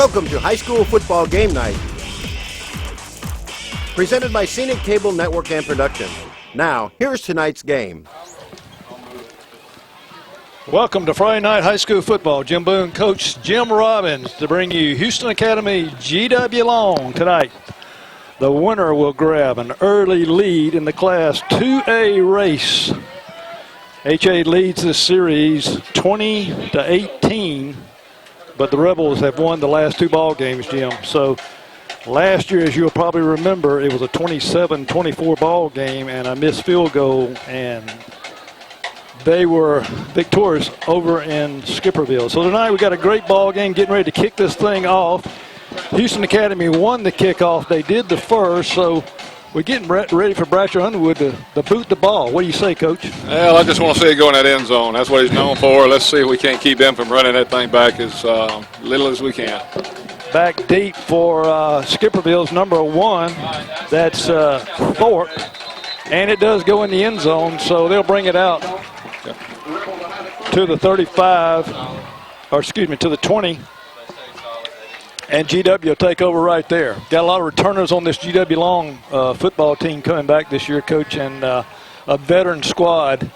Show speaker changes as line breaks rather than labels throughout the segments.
Welcome to High School Football Game Night, presented by Scenic Cable Network and Production. Now, here's tonight's game.
Welcome to Friday Night High School Football. Jim Boone, Coach Jim Robbins, to bring you Houston Academy GW Long tonight. The winner will grab an early lead in the Class 2A race. HA leads this series 20-18, but the Rebels have won the last two ball games, Jim. So last year, as you'll probably remember, it was a 27-24 ball game and a missed field goal, and they were victorious over in Skipperville. So tonight we got a great ball game, getting ready to kick this thing off. Houston Academy won the kickoff. They did the first, so we're getting ready for Bratcher Underwood to boot the ball. What do you say, Coach?
Well, I just want to see it go in that end zone. That's what he's known for. Let's see if we can't keep him from running that thing back as little as we can.
Back deep for Skipperville's number 1. That's Thorpe. And it does go in the end zone, so they'll bring it out to the 35, or excuse me, to the 20. And GW will take over right there. Got a lot of returners on this GW Long football team coming back this year, Coach, and a veteran squad,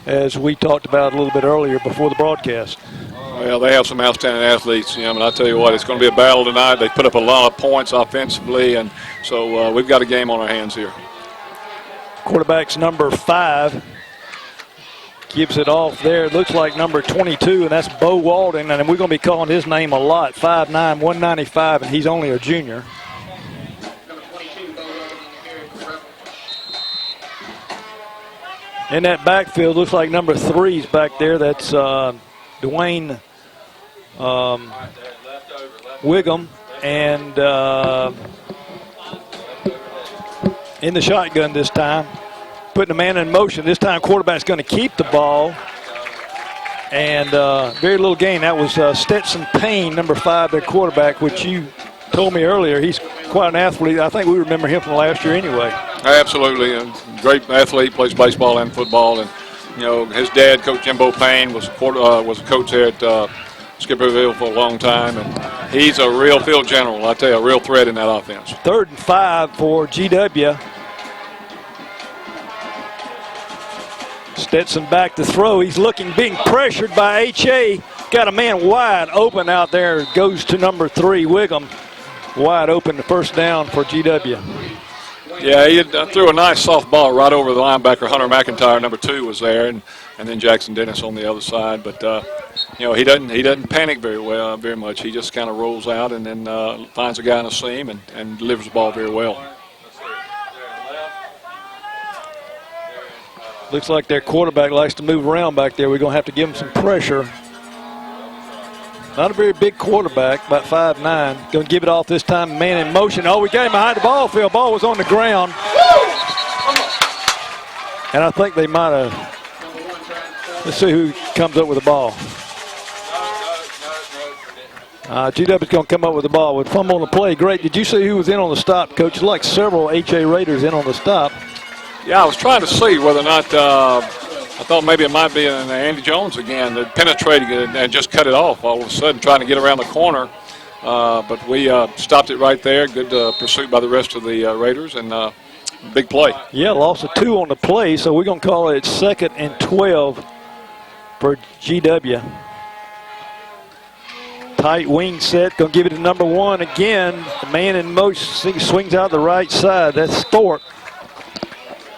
as we talked about a little bit earlier before the broadcast.
Well, they have some outstanding athletes, Jim, and I tell you what, it's going to be a battle tonight. They put up a lot of points offensively, and so we've got a game on our hands here.
Quarterback's number 5. Gives it off there. It looks like number 22, and that's Bo Walden, and we're going to be calling his name a lot. 5'9", 195, and he's only a junior. In that backfield, looks like number 3's back there. That's Dwayne Wiggum, and in the shotgun this time. Putting a man in motion. This time quarterback's going to keep the ball. And very little gain. That was Stetson Payne, number 5, their quarterback, which you told me earlier. He's quite an athlete. I think we remember him from last year anyway.
Absolutely. A great athlete, plays baseball and football. And, you know, his dad, Coach Jimbo Payne, was a coach there at Skipperville for a long time. And he's a real field general. I tell you, a real threat in that offense. 3rd and
5 for GW. Stetson back to throw. He's looking, being pressured by HA. Got a man wide open out there. Goes to number 3, Wiggum. Wide open, the first down for GW.
Yeah, he threw a nice soft ball right over the linebacker. Hunter McIntyre, number 2, was there, and then Jackson Dennis on the other side. But you know, he doesn't panic very much. He just kind of rolls out and then finds a guy in a seam and delivers the ball very well.
Looks like their quarterback likes to move around back there. We're going to have to give him some pressure. Not a very big quarterback, about 5'9". Going to give it off this time. Man in motion. Oh, we got him behind the ball field. Ball was on the ground. And I think they might have. Let's see who comes up with the ball. GW is going to come up with the ball. With fumble on the play. Great. Did you see who was in on the stop, Coach? Like several HA Raiders in on the stop.
Yeah, I was trying to see whether or not I thought maybe it might be an Andy Jones again that penetrated it and just cut it off all of a sudden, trying to get around the corner. But we stopped it right there. Good pursuit by the rest of the Raiders, and big play.
Yeah, loss of 2 on the play, so we're going to call it 2nd and 12 for GW. Tight wing set, going to give it to number 1 again. The man in motion swings out the right side. That's Thorpe.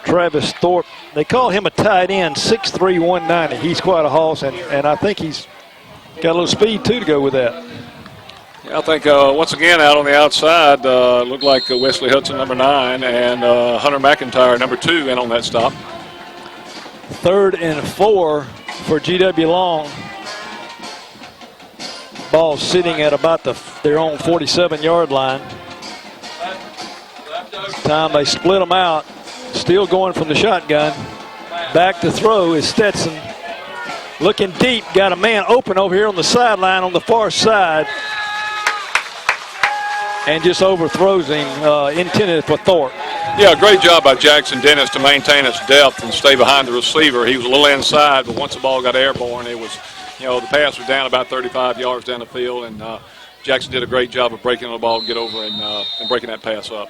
Travis Thorpe. They call him a tight end, 6'3", 190. He's quite a hoss, and I think he's got a little speed, too, to go with that.
Yeah, I think, once again, out on the outside, looked like Wesley Hudson, number 9, and Hunter McIntyre, number 2, in on that stop.
3rd and 4 for GW Long. Ball sitting at about their own 47-yard line. This time they split them out. Still going from the shotgun. Back to throw is Stetson. Looking deep. Got a man open over here on the sideline on the far side. And just overthrows him, intended for Thorpe.
Yeah, great job by Jackson Dennis to maintain its depth and stay behind the receiver. He was a little inside, but once the ball got airborne, it was, you know, the pass was down about 35 yards down the field, and Jackson did a great job of breaking the ball, get over and breaking that pass up.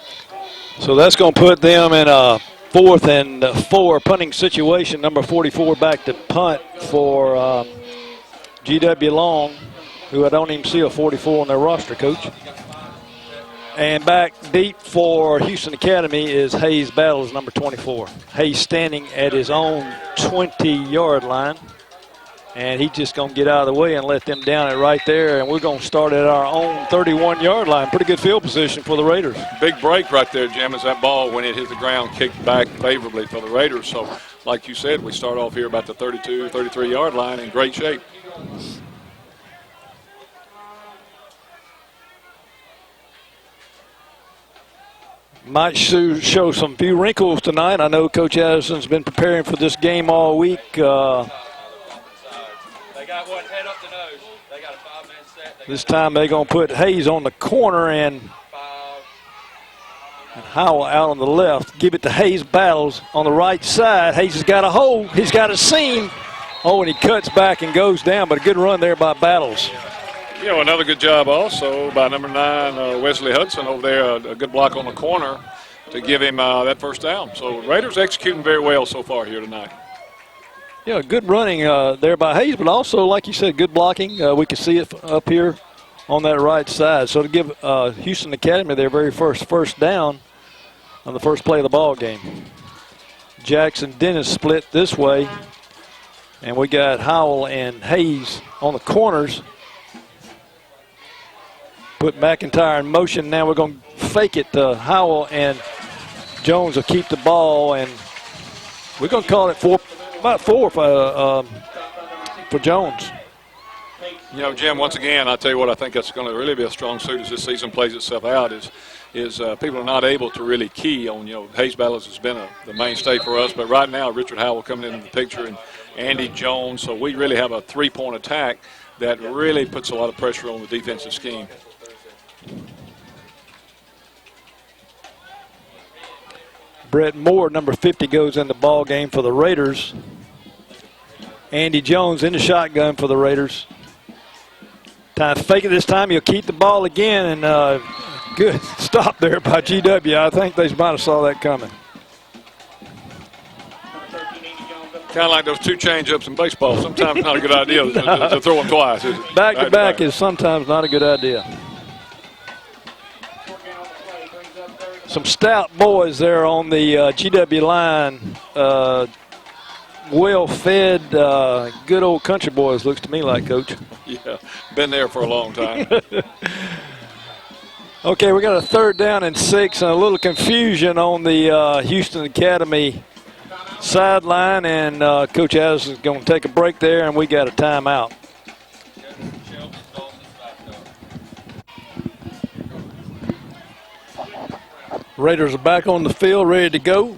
So that's going to put them in a 4th and 4 punting situation. Number 44 back to punt for G.W. Long, who I don't even see a 44 on their roster, Coach. And back deep for Houston Academy is Hayes Battles, number 24. Hayes standing at his own 20-yard line. And he's just going to get out of the way and let them down it right there. And we're going to start at our own 31-yard line. Pretty good field position for the Raiders.
Big break right there, Jim, as that ball, when it hit the ground, kicked back favorably for the Raiders. So, like you said, we start off here about the 32, 33-yard line in great shape.
Might show some few wrinkles tonight. I know Coach Addison's been preparing for this game all week.
They got one head up the nose. They got a 5-man set.
This time they're going to put Hayes on the corner and Howell out on the left. Give it to Hayes Battles on the right side. Hayes has got a hole. He's got a seam. Oh, and he cuts back and goes down, but a good run there by Battles.
You know, another good job also by number 9, Wesley Hudson over there. A good block on the corner to give him that first down. So Raiders executing very well so far here tonight.
Yeah, good running there by Hayes, but also, like you said, good blocking. We can see it up here on that right side. So to give Houston Academy their very first down on the first play of the ball game. Jackson Dennis split this way, and we got Howell and Hayes on the corners. Put McIntyre in motion. Now we're going to fake it to Howell, and Jones will keep the ball, and we're going to call it about four for Jones.
You know, Jim, once again, I tell you what, I think that's going to really be a strong suit as this season plays itself out is people are not able to really key on, Hayes Battles has been the mainstay for us, but right now Richard Howell coming into the picture and Andy Jones, so we really have a three-point attack that really puts a lot of pressure on the defensive scheme.
Brett Moore, number 50, goes in the ball game for the Raiders. Andy Jones in the shotgun for the Raiders. Time to fake it this time. He'll keep the ball again, and good stop there by GW. I think they might have saw that coming.
Kind of like those two change-ups in baseball. Sometimes not a good idea to throw them twice, is it?
Back to back is sometimes not a good idea. Some stout boys there on the GW line. Well-fed, good old country boys, looks to me like, Coach.
Yeah, been there for a long time.
Okay, we got a 3rd down and 6, and a little confusion on the Houston Academy sideline, and Coach Addison is going to take a break there, and we got a timeout. Raiders are back on the field, ready to go.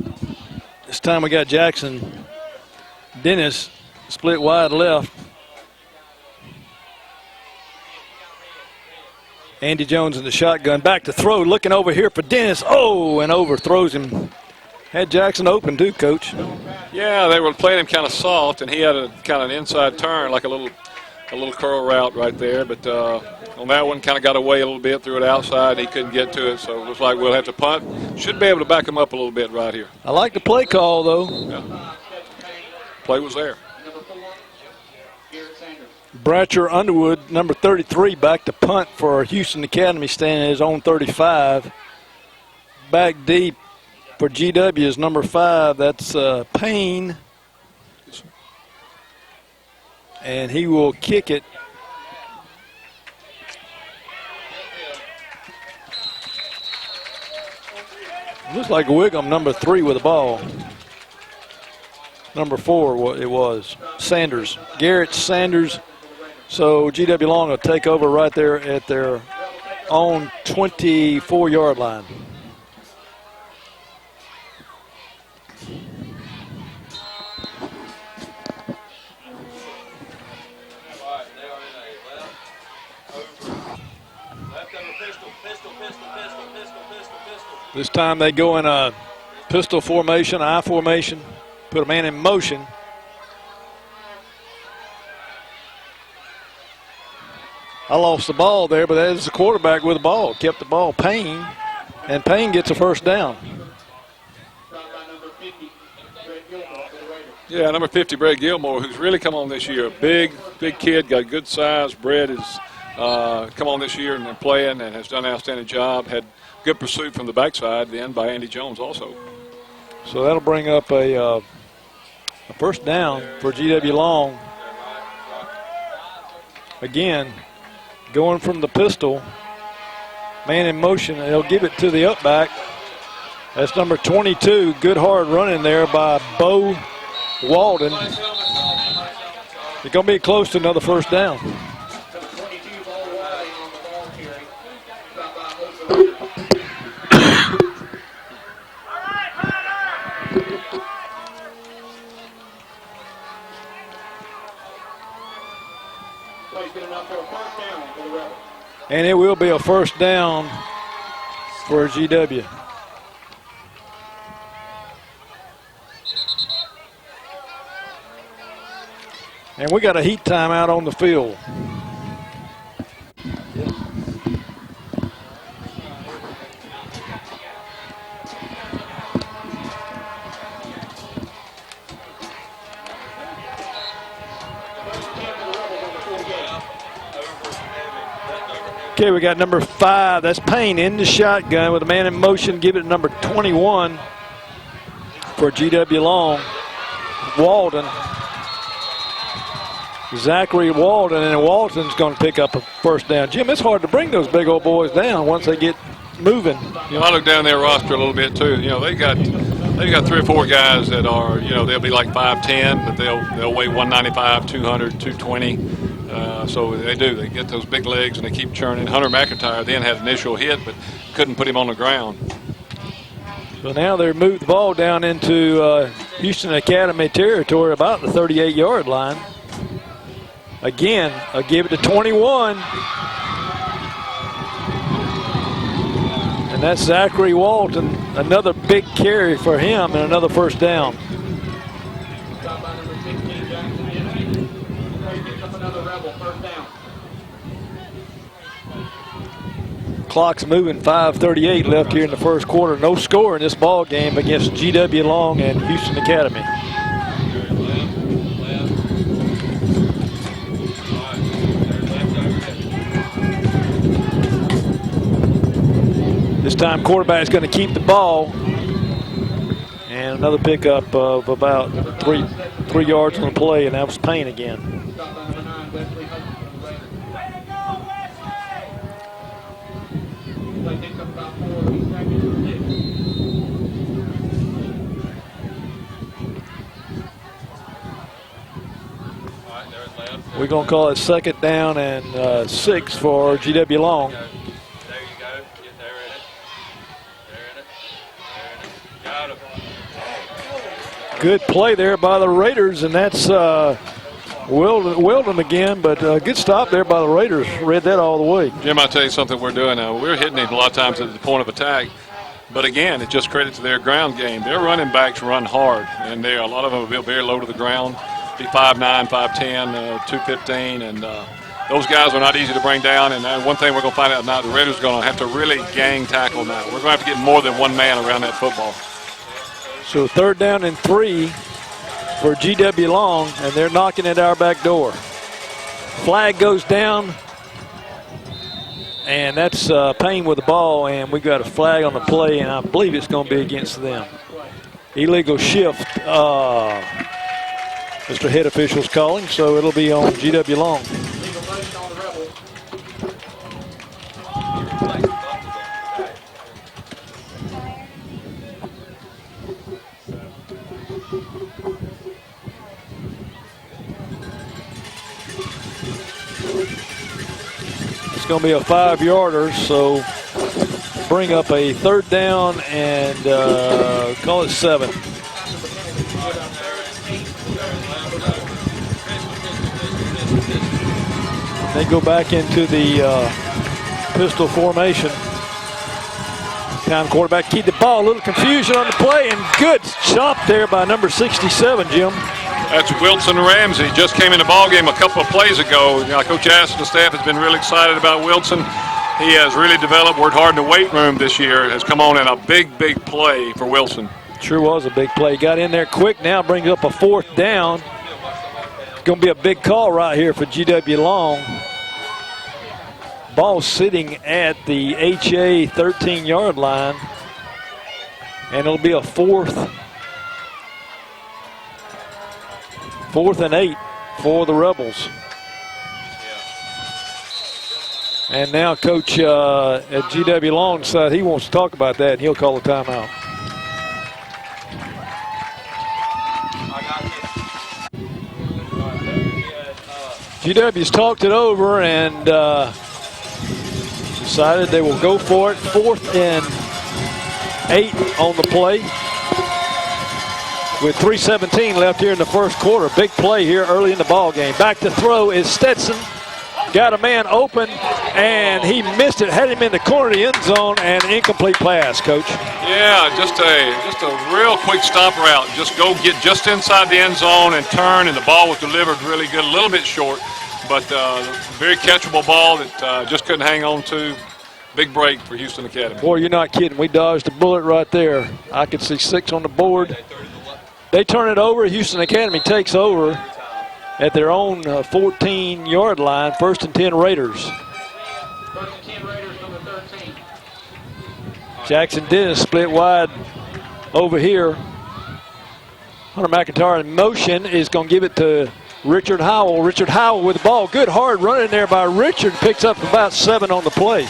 This time we got Jackson Dennis split wide left. Andy Jones in the shotgun, back to throw, looking over here for Dennis. Oh, and overthrows him. Had Jackson open too, Coach.
Yeah, they were playing him kind of soft, and he had a kind of an inside turn, like a little curl route right there. But on that one, kind of got away a little bit, threw it outside. He couldn't get to it, so it looks like we'll have to punt. Should be able to back him up a little bit right here.
I like the play call, though.
Yeah. Play was there.
Bratcher Underwood, number 33, back to punt for Houston Academy, standing at his own 35. Back deep for GW is number 5. That's Payne. And he will kick it. Looks like Wiggum, number 3, with the ball. Number 4, it was Sanders. Garrett Sanders. So GW Long will take over right there at their own 24-yard line. This time they go in a pistol formation, I formation, put a man in motion. I lost the ball there, but that is the quarterback with the ball. Kept the ball, Payne, and Payne gets a first down.
Yeah, number 50, Brett Gilmore, who's really come on this year. Big kid, got good size. Brett has come on this year and been playing and has done an outstanding job. Had good pursuit from the backside, then by Andy Jones also.
So that'll bring up a first down for GW Long. Again, going from the pistol, man in motion, and they'll give it to the up back. That's number 22. Good hard running there by Bo Walden. It's going to be close to another first down. And it will be a first down for GW. And we got a heat timeout on the field. Okay, we got number 5. That's Payne in the shotgun with a man in motion. Give it to number 21 for GW Long. Walden. Zachary Walden, and Walden's going to pick up a first down. Jim, it's hard to bring those big old boys down once they get moving.
You know, I look down their roster a little bit too. You know, they got 3 or 4 guys that are, you know, they'll be like 5'10", but they'll weigh 195, 200, 220. So they do. They get those big legs and they keep churning. Hunter McIntyre then had an initial hit, but couldn't put him on the ground.
So now they're moved the ball down into Houston Academy territory, about the 38-yard line. Again, I'll give it to 21. And that's Zachary Walton. Another big carry for him and another first down. Clock's moving, 5:38 left here in the first quarter. No score in this ball game against GW Long and Houston Academy. This time quarterback's going to keep the ball. And another pickup of about three yards on the play, and that was Payne again. We're going to call it second down and 6 for GW Long.
There you go. Get there in it. There in it. There in it. Got him.
Good play there by the Raiders, and that's Weldon again, but good stop there by the Raiders. Read that all the way.
Jim, I'll tell you something we're doing now. We're hitting it a lot of times at the point of attack. But again, it's just credit to their ground game. Their running backs run hard, and a lot of them will be very low to the ground. Be 5'9", 5'10", 215, and those guys are not easy to bring down. And one thing we're going to find out now, the Raiders are going to have to really gang tackle now. We're going to have to get more than one man around that football.
So third down and 3 for GW Long, and they're knocking at our back door. Flag goes down, and that's Payne with the ball, and we've got a flag on the play, and I believe it's going to be against them. Illegal shift. Mr. Head official's calling, so it'll be on GW Long. It's going to be a 5-yarder, so bring up a third down and call it 7. They go back into the pistol formation. Time quarterback keep the ball. A little confusion on the play, and good chop there by number 67, Jim.
That's Wilson Ramsey. Just came in the ball game a couple of plays ago. Coach Aston's staff has been really excited about Wilson. He has really developed, worked hard in the weight room this year, has come on in a big, big play for Wilson.
Sure was a big play. Got in there quick now, brings up a 4th down. It's going to be a big call right here for GW Long. Ball sitting at the HA 13-yard line. And it'll be a 4th and 8 for the Rebels. And now Coach at GW Long said he wants to talk about that, and he'll call the timeout. GW's talked it over and decided they will go for it. 4th and 8 on the play. With 3:17 left here in the first quarter. Big play here early in the ball game. Back to throw is Stetson. Got a man open, and he missed it. Had him in the corner of the end zone, and an incomplete pass, Coach.
Yeah, just a real quick stop route. Just go get just inside the end zone and turn, and the ball was delivered really good. A little bit short, but very catchable ball that just couldn't hang on to. Big break for Houston Academy.
Boy, you're not kidding. We dodged a bullet right there. I could see 6 on the board. They turn it over. Houston Academy takes over at their own 14-yard line. 1st and 10 Raiders.
1st and 10 Raiders, number 13.
Jackson Dennis split wide over here. Hunter McIntyre in motion is going to give it to Richard Howell. Richard Howell with the ball. Good hard running there by Richard. Picks up about 7 on the play.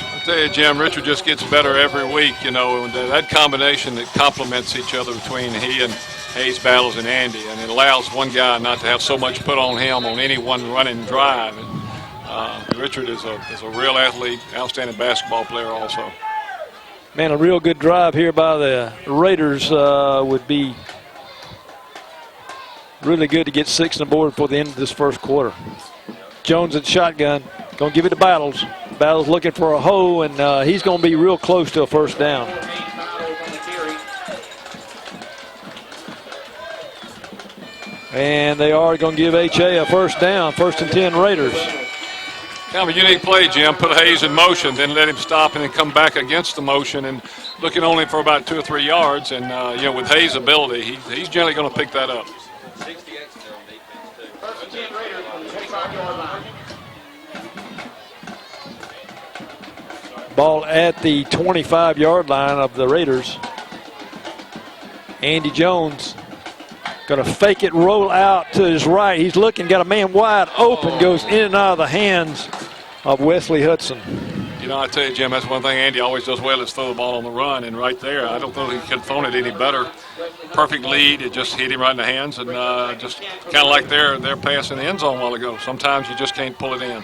I tell you, Jim, Richard just gets better every week. You know, that combination that complements each other between he and Hayes Battles and Andy, and it allows one guy not to have so much put on him on any one running drive. And Richard is a real athlete, outstanding basketball player also.
Man, a real good drive here by the Raiders would be really good to get 6 on the board before the end of this first quarter. Jones at shotgun, going to give it to Battles. Battles looking for a hole, and he's going to be real close to a first down. And they are going to give HA a first down, 1st and 10 Raiders.
Kind of a unique play, Jim. Put Hayes in motion, then let him stop and then come back against the motion and looking only for about 2 or 3 yards. And, you know, with Hayes' ability, he's generally going to pick that up.
1st and 10 Raiders from the 25-yard line.
Ball at the 25-yard line of the Raiders. Andy Jones going to fake it, roll out to his right. He's looking, got a man wide open, goes in and out of the hands of Wesley Hudson.
You know, I tell you, Jim, that's one thing Andy always does well is throw the ball on the run. And right there, I don't know if he could have thrown it any better. Perfect lead. It just hit him right in the hands. And just kind of like their pass in the end zone a while ago. Sometimes you just can't pull it in.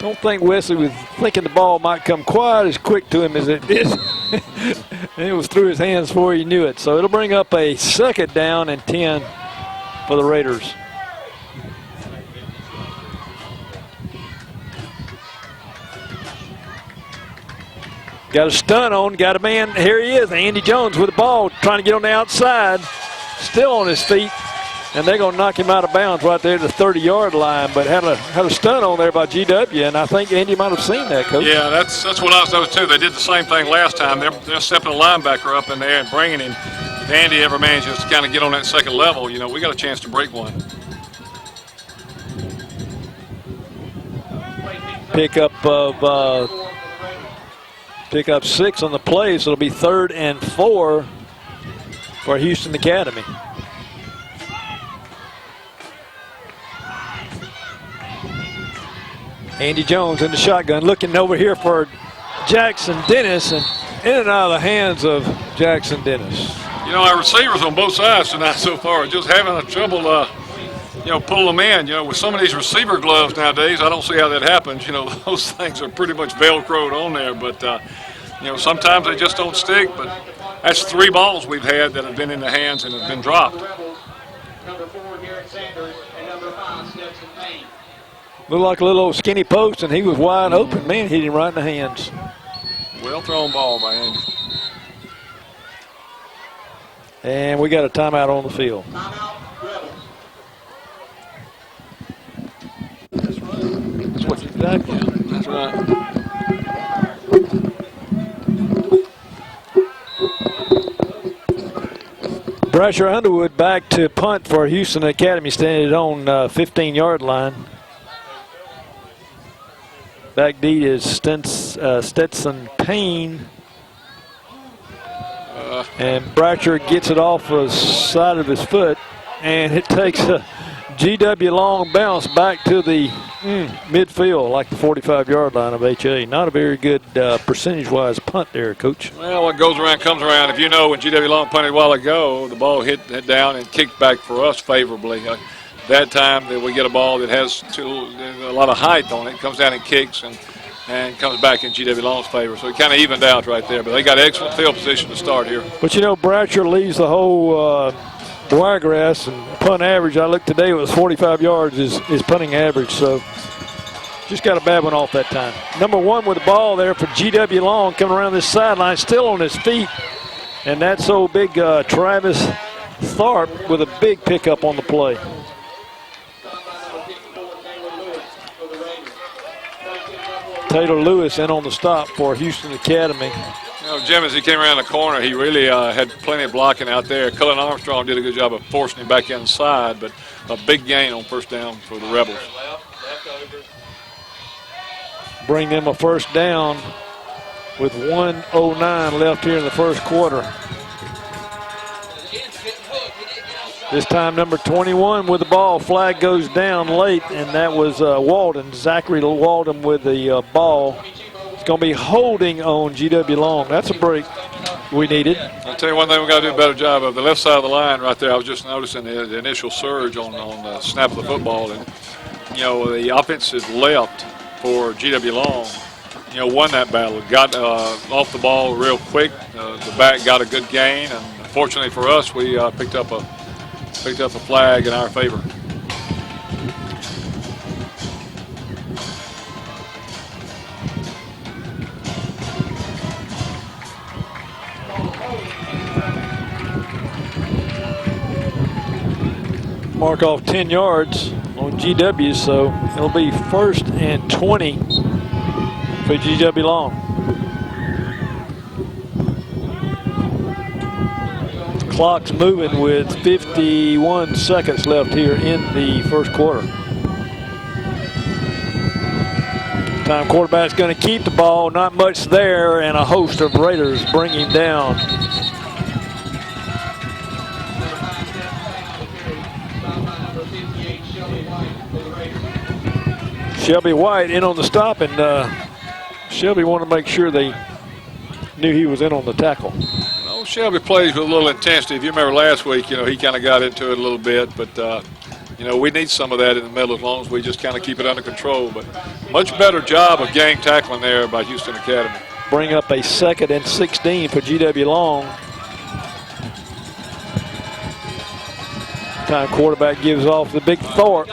Don't think Wesley was thinking the ball might come quite as quick to him as it did. And it was through his hands before he knew it. So it'll bring up a 2nd down and 10 for the Raiders. Got a stun on, got a man, here he is, Andy Jones with the ball, trying to get on the outside, still on his feet, and they're going to knock him out of bounds right there at the 30-yard line, but had a stun on there by GW, and I think Andy might have seen that, Coach.
Yeah, that's what I was noticing, too. They did the same thing last time. They're stepping a linebacker up in there and bringing him. If Andy ever manages to kind of get on that 2nd level, you know, we got a chance to break one.
Pick up 6 on the play, so it'll be 3rd and 4 for Houston Academy. Andy Jones in the shotgun, looking over here for Jackson Dennis, and in and out of the hands of Jackson Dennis.
You know, our receivers on both sides tonight so far are just having a trouble, you know, pulling them in. You know, with some of these receiver gloves nowadays, I don't see how that happens. You know, those things are pretty much Velcroed on there. But, you know, sometimes they just don't stick. But that's 3 balls we've had that have been in the hands and have been dropped.
Number 4, Garrett Sanders, and number 5, Stetson Payne.
Looked like a little old skinny post, and he was wide open. Man, hit him right in the hands.
Well thrown ball by Andy.
And we got a timeout on the field.
Timeout, Rebels.
That's what you
Exactly.
That's right.
Brasher Underwood back to punt for Houston Academy, standing on 15-yard line. Back D is Stetson Payne. And Brasher gets it off the side of his foot, and it takes a GW long bounce back to the midfield, like the 45-yard line of HA. Not a very good percentage-wise punt there, Coach.
Well, what goes around comes around. If you know, when GW Long punted a while ago, the ball hit down and kicked back for us favorably. That time that we get a ball that has a lot of height on it, comes down and kicks and comes back in GW Long's favor. So it kind of evened out right there. But they got excellent field position to start here.
But, you know, Brasher leads the whole Wiregrass and punt average. I looked today, it was 45 yards is punting average. So just got a bad one off that time. Number 1 with the ball there for GW Long, coming around this sideline, still on his feet. And that's so big Travis Tharp with a big pickup on the play. Taylor Lewis in on the stop for Houston Academy.
You know, Jim, as he came around the corner, he really had plenty of blocking out there. Cullen Armstrong did a good job of forcing him back inside, but a big gain on first down for the Rebels.
Left over.
Bring them a first down with 1:09 left here in the first quarter. This time number 21 with the ball. Flag goes down late, and that was Walden. Zachary Walden with the ball. It's going to be holding on GW Long. That's a break we needed.
I'll tell you one thing we got to do a better job of. The left side of the line right there, I was just noticing the initial surge on the snap of the football. And, you know, the offensive left for GW Long, you know, won that battle. Got off the ball real quick. The back got a good gain. And fortunately for us, we picked up a flag in our favor.
Mark off 10 yards on GW, so it'll be 1st and 20 for GW Long. Clock's moving with 51 seconds left here in the first quarter. Time quarterback's going to keep the ball, not much there, and a host of Raiders bring him down. Shelby White in on the stop, and Shelby wanted to make sure they knew he was in on the tackle.
Oh, Shelby plays with a little intensity. If you remember last week, you know, he kind of got into it a little bit, but you know, we need some of that in the middle as long as we just kind of keep it under control. But much better job of gang tackling there by Houston Academy.
Bring up a 2nd and 16 for GW Long. Time quarterback gives off the big Thorpe,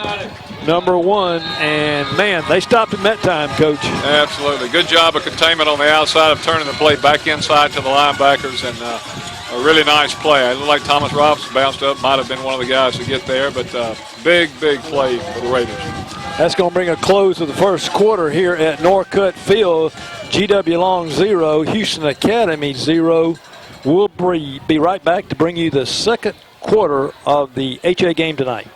number 1, and man, they stopped him that time, Coach.
Absolutely. Good job of containment on the outside of turning the play back inside to the linebackers, and a really nice play. It looked like Thomas Robinson bounced up, might have been one of the guys to get there, but big play for the Raiders.
That's going to bring a close to the first quarter here at Norcutt Field. GW Long 0, Houston Academy 0. We'll be right back to bring you the second quarter of the HA game tonight.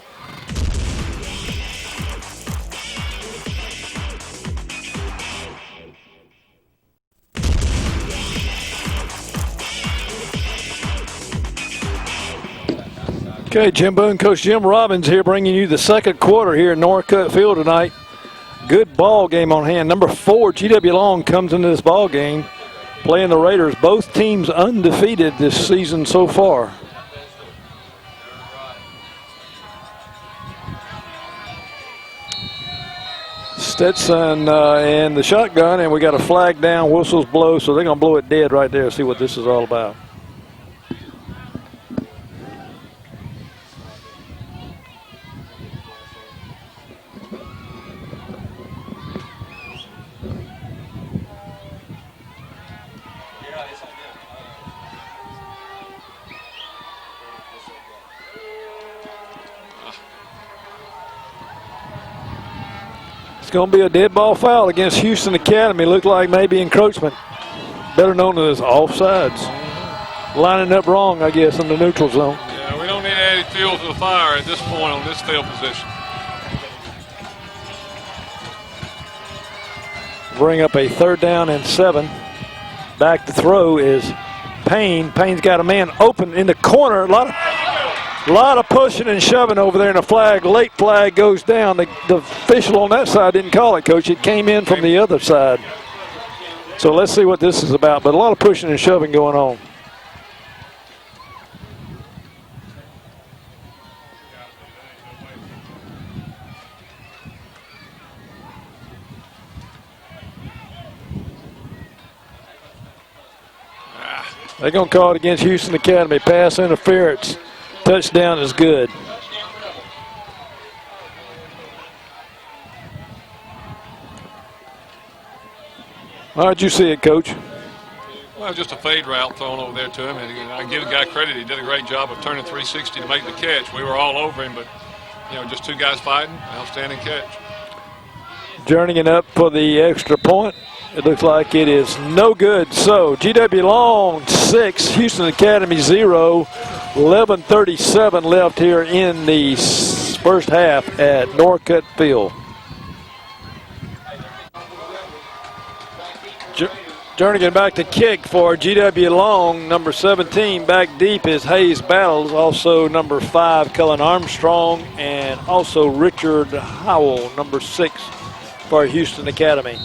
Okay, Jim Boone, Coach Jim Robbins here bringing you the second quarter here at Norcutt Field tonight. Good ball game on hand. Number 4, GW Long comes into this ball game playing the Raiders. Both teams undefeated this season so far. Stetson and the shotgun, and we got a flag down, whistles blow, so they're going to blow it dead right there, see what this is all about. going to be a dead ball foul against Houston Academy. Looked like maybe encroachment, better known as offsides. Lining up wrong, I guess, in the neutral zone.
Yeah, we don't need any fuel to the fire at this point on this field position.
Bring up a 3rd down and 7. Back to throw is Payne. Payne's got a man open in the corner. A lot of pushing and shoving over there, and a late flag goes down. The official on that side didn't call it, Coach. It came in from the other side. So let's see what this is about. But a lot of pushing and shoving going on. They're going to call it against Houston Academy. Pass interference. Touchdown is good. How'd you see it, Coach?
Well, just a fade route thrown over there to him. And I give the guy credit. He did a great job of turning 360 to make the catch. We were all over him, but, just 2 guys fighting. Outstanding catch.
Journeying up for the extra point. It looks like it is no good. So GW Long 6, Houston Academy 0. 11:37 left here in the first half at Norcutt Field. Jernigan back to kick for GW Long. Number 17 back deep is Hayes Battles. Also number 5 Cullen Armstrong, and also Richard Howell, number 6 for Houston Academy.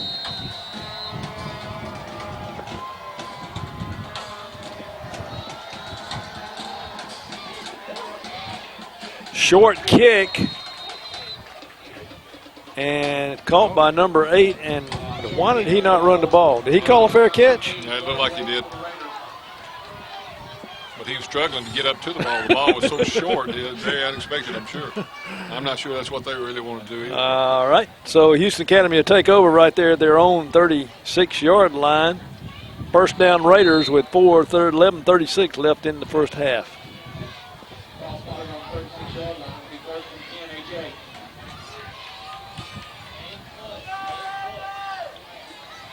Short kick, and caught by number 8. And why did he not run the ball? Did he call a fair catch?
Yeah, it looked like he did. But he was struggling to get up to the ball. The ball was so short. It was very unexpected, I'm sure. I'm not sure that's what they really want to do either.
All right. So Houston Academy will take over right there at their own 36-yard line. First down Raiders with 11:36 left in the first half.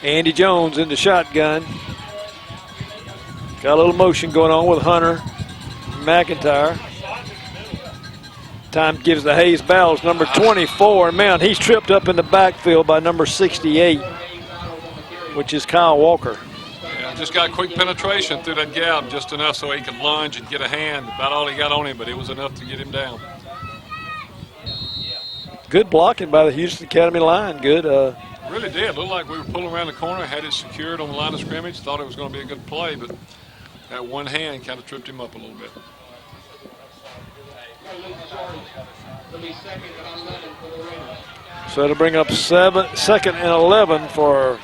Andy Jones in the shotgun. Got a little motion going on with Hunter McIntyre. Time gives the Hayes Battles, number 24. Man, he's tripped up in the backfield by number 68, which is Kyle Walker.
Yeah, just got quick penetration through that gap, just enough so he could lunge and get a hand. About all he got on him, but it was enough to get him down.
Good blocking by the Houston Academy line. Good.
Really did. Looked like we were pulling around the corner, had it secured on the line of scrimmage. Thought it was going to be a good play, but that one hand kind of tripped him up a little bit.
So it'll bring up 2nd and 11 for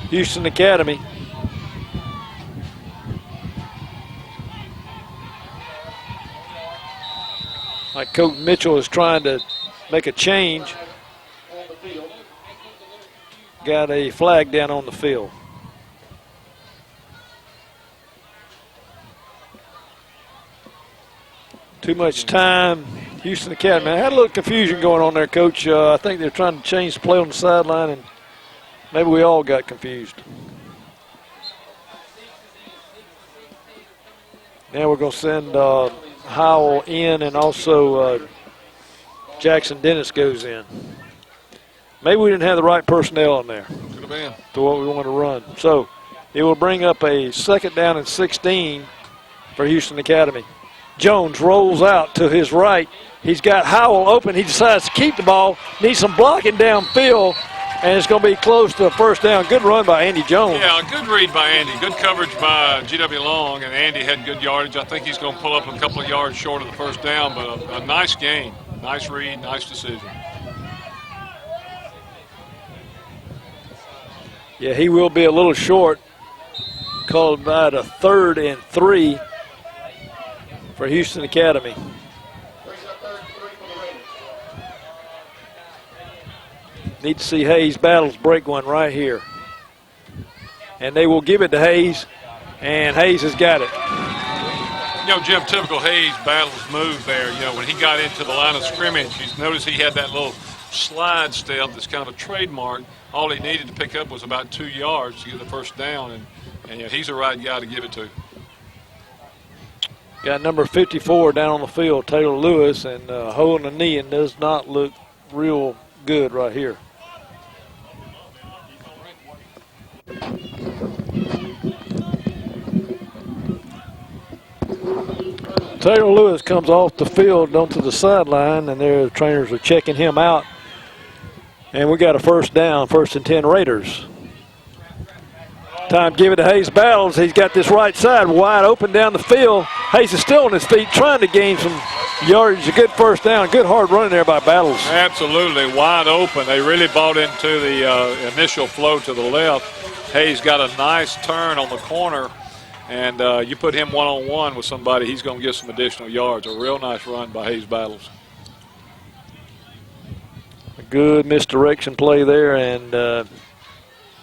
Houston Academy. Like Coach Mitchell is trying to make a change. Got a flag down on the field. Too much time. Houston Academy. I had a little confusion going on there, Coach. I think they're trying to change the play on the sideline, and maybe we all got confused. Now we're going to send Howell in, and also Jackson Dennis goes in. Maybe we didn't have the right personnel in there
Could have been.
to what we want to run. So it will bring up a 2nd down and 16 for Houston Academy. Jones rolls out to his right. He's got Howell open. He decides to keep the ball. Needs some blocking downfield, and it's going to be close to a first down. Good run by Andy Jones.
Yeah, good read by Andy. Good coverage by GW Long, and Andy had good yardage. I think he's going to pull up a couple of yards short of the first down, but a nice gain. Nice read, nice decision.
Yeah, he will be a little short. Called about a 3rd and 3 for Houston Academy. Need to see Hayes Battles break one right here. And they will give it to Hayes, and Hayes has got it.
Jim, typical Hayes Battles move there. When he got into the line of scrimmage, you notice he had that little slide step that's kind of a trademark. All he needed to pick up was about 2 yards to get the first down, and he's the right guy to give it to.
Got number 54 down on the field, Taylor Lewis, and holding a knee and does not look real good right here. Taylor Lewis comes off the field onto the sideline, and their trainers are checking him out. And we got a first down, 1st and 10 Raiders. Time to give it to Hayes Battles. He's got this right side wide open down the field. Hayes is still on his feet trying to gain some yardage. A good first down. Good hard running there by Battles.
Absolutely wide open. They really bought into the initial flow to the left. Hayes got a nice turn on the corner, and you put him one-on-one with somebody, he's going to get some additional yards. A real nice run by Hayes Battles.
A good misdirection play there, and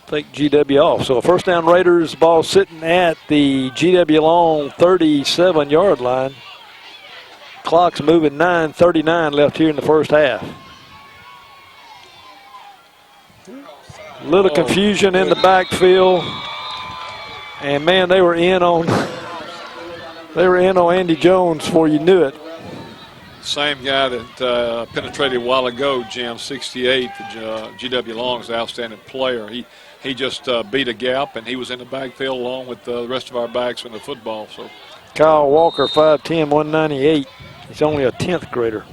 take GW off. So a first down Raiders, ball sitting at the GW Long 37-yard line. Clock's moving, 9:39 left here in the first half. Little confusion in the backfield. And man, they were in on Andy Jones before you knew it.
Same guy that penetrated a while ago, Jim, 68, GW Long's outstanding player. He just beat a gap, and he was in the backfield along with the rest of our backs in the football. So,
Kyle Walker, 5'10", 198. He's only a 10th grader.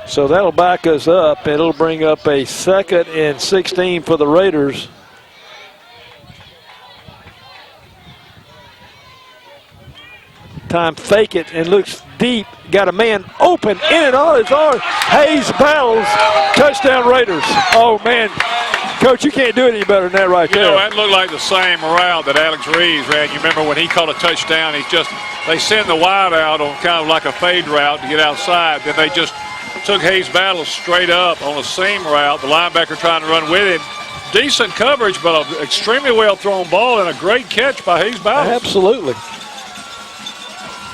So that'll back us up. It'll bring up a 2nd and 16 for the Raiders. Time fake it and looks deep. Got a man open in and on his arm. Hayes Battles, touchdown Raiders. Oh man, Coach, you can't do it any better than that right there.
You know, that looked like the same route that Alex Reeves ran. You remember when he caught a touchdown, they send the wide out on kind of like a fade route to get outside. Then they just took Hayes Battles straight up on the same route. The linebacker trying to run with him. Decent coverage, but an extremely well thrown ball and a great catch by Hayes Battles.
Absolutely.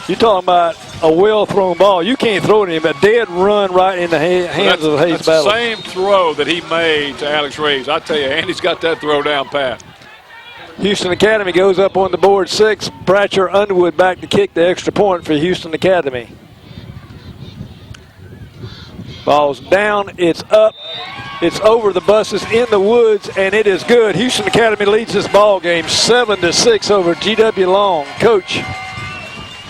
You're talking about a well-thrown ball. You can't throw it in him. A dead run right in the hands of Hayes Battles.
That's the same throw that he made to Alex Reeves. I tell you, Andy's got that throw down pat.
Houston Academy goes up on the board 6. Bratcher Underwood back to kick the extra point for Houston Academy. Ball's down. It's up. It's over the buses in the woods, and it is good. Houston Academy leads this ball game 7-6 over GW Long. Coach,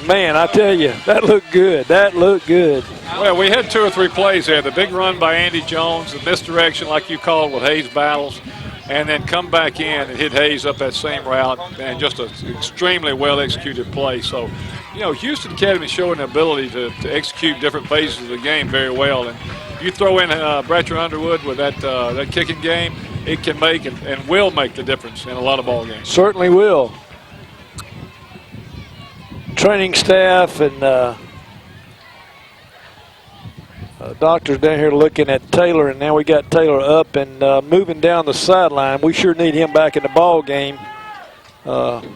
man, I tell you, that looked good. That looked good.
Well, we had 2 or 3 plays there. The big run by Andy Jones, the misdirection like you called with Hayes Battles, and then come back in and hit Hayes up that same route, and just an extremely well-executed play. So, you know, Houston Academy showing the ability to execute different phases of the game very well. And you throw in Bratcher Underwood with that kicking game, it can make and will make the difference in a lot of ball games.
Certainly will. Training staff and doctors down here looking at Taylor, and now we got Taylor up and moving down the sideline. We sure need him back in the ball game. Dr.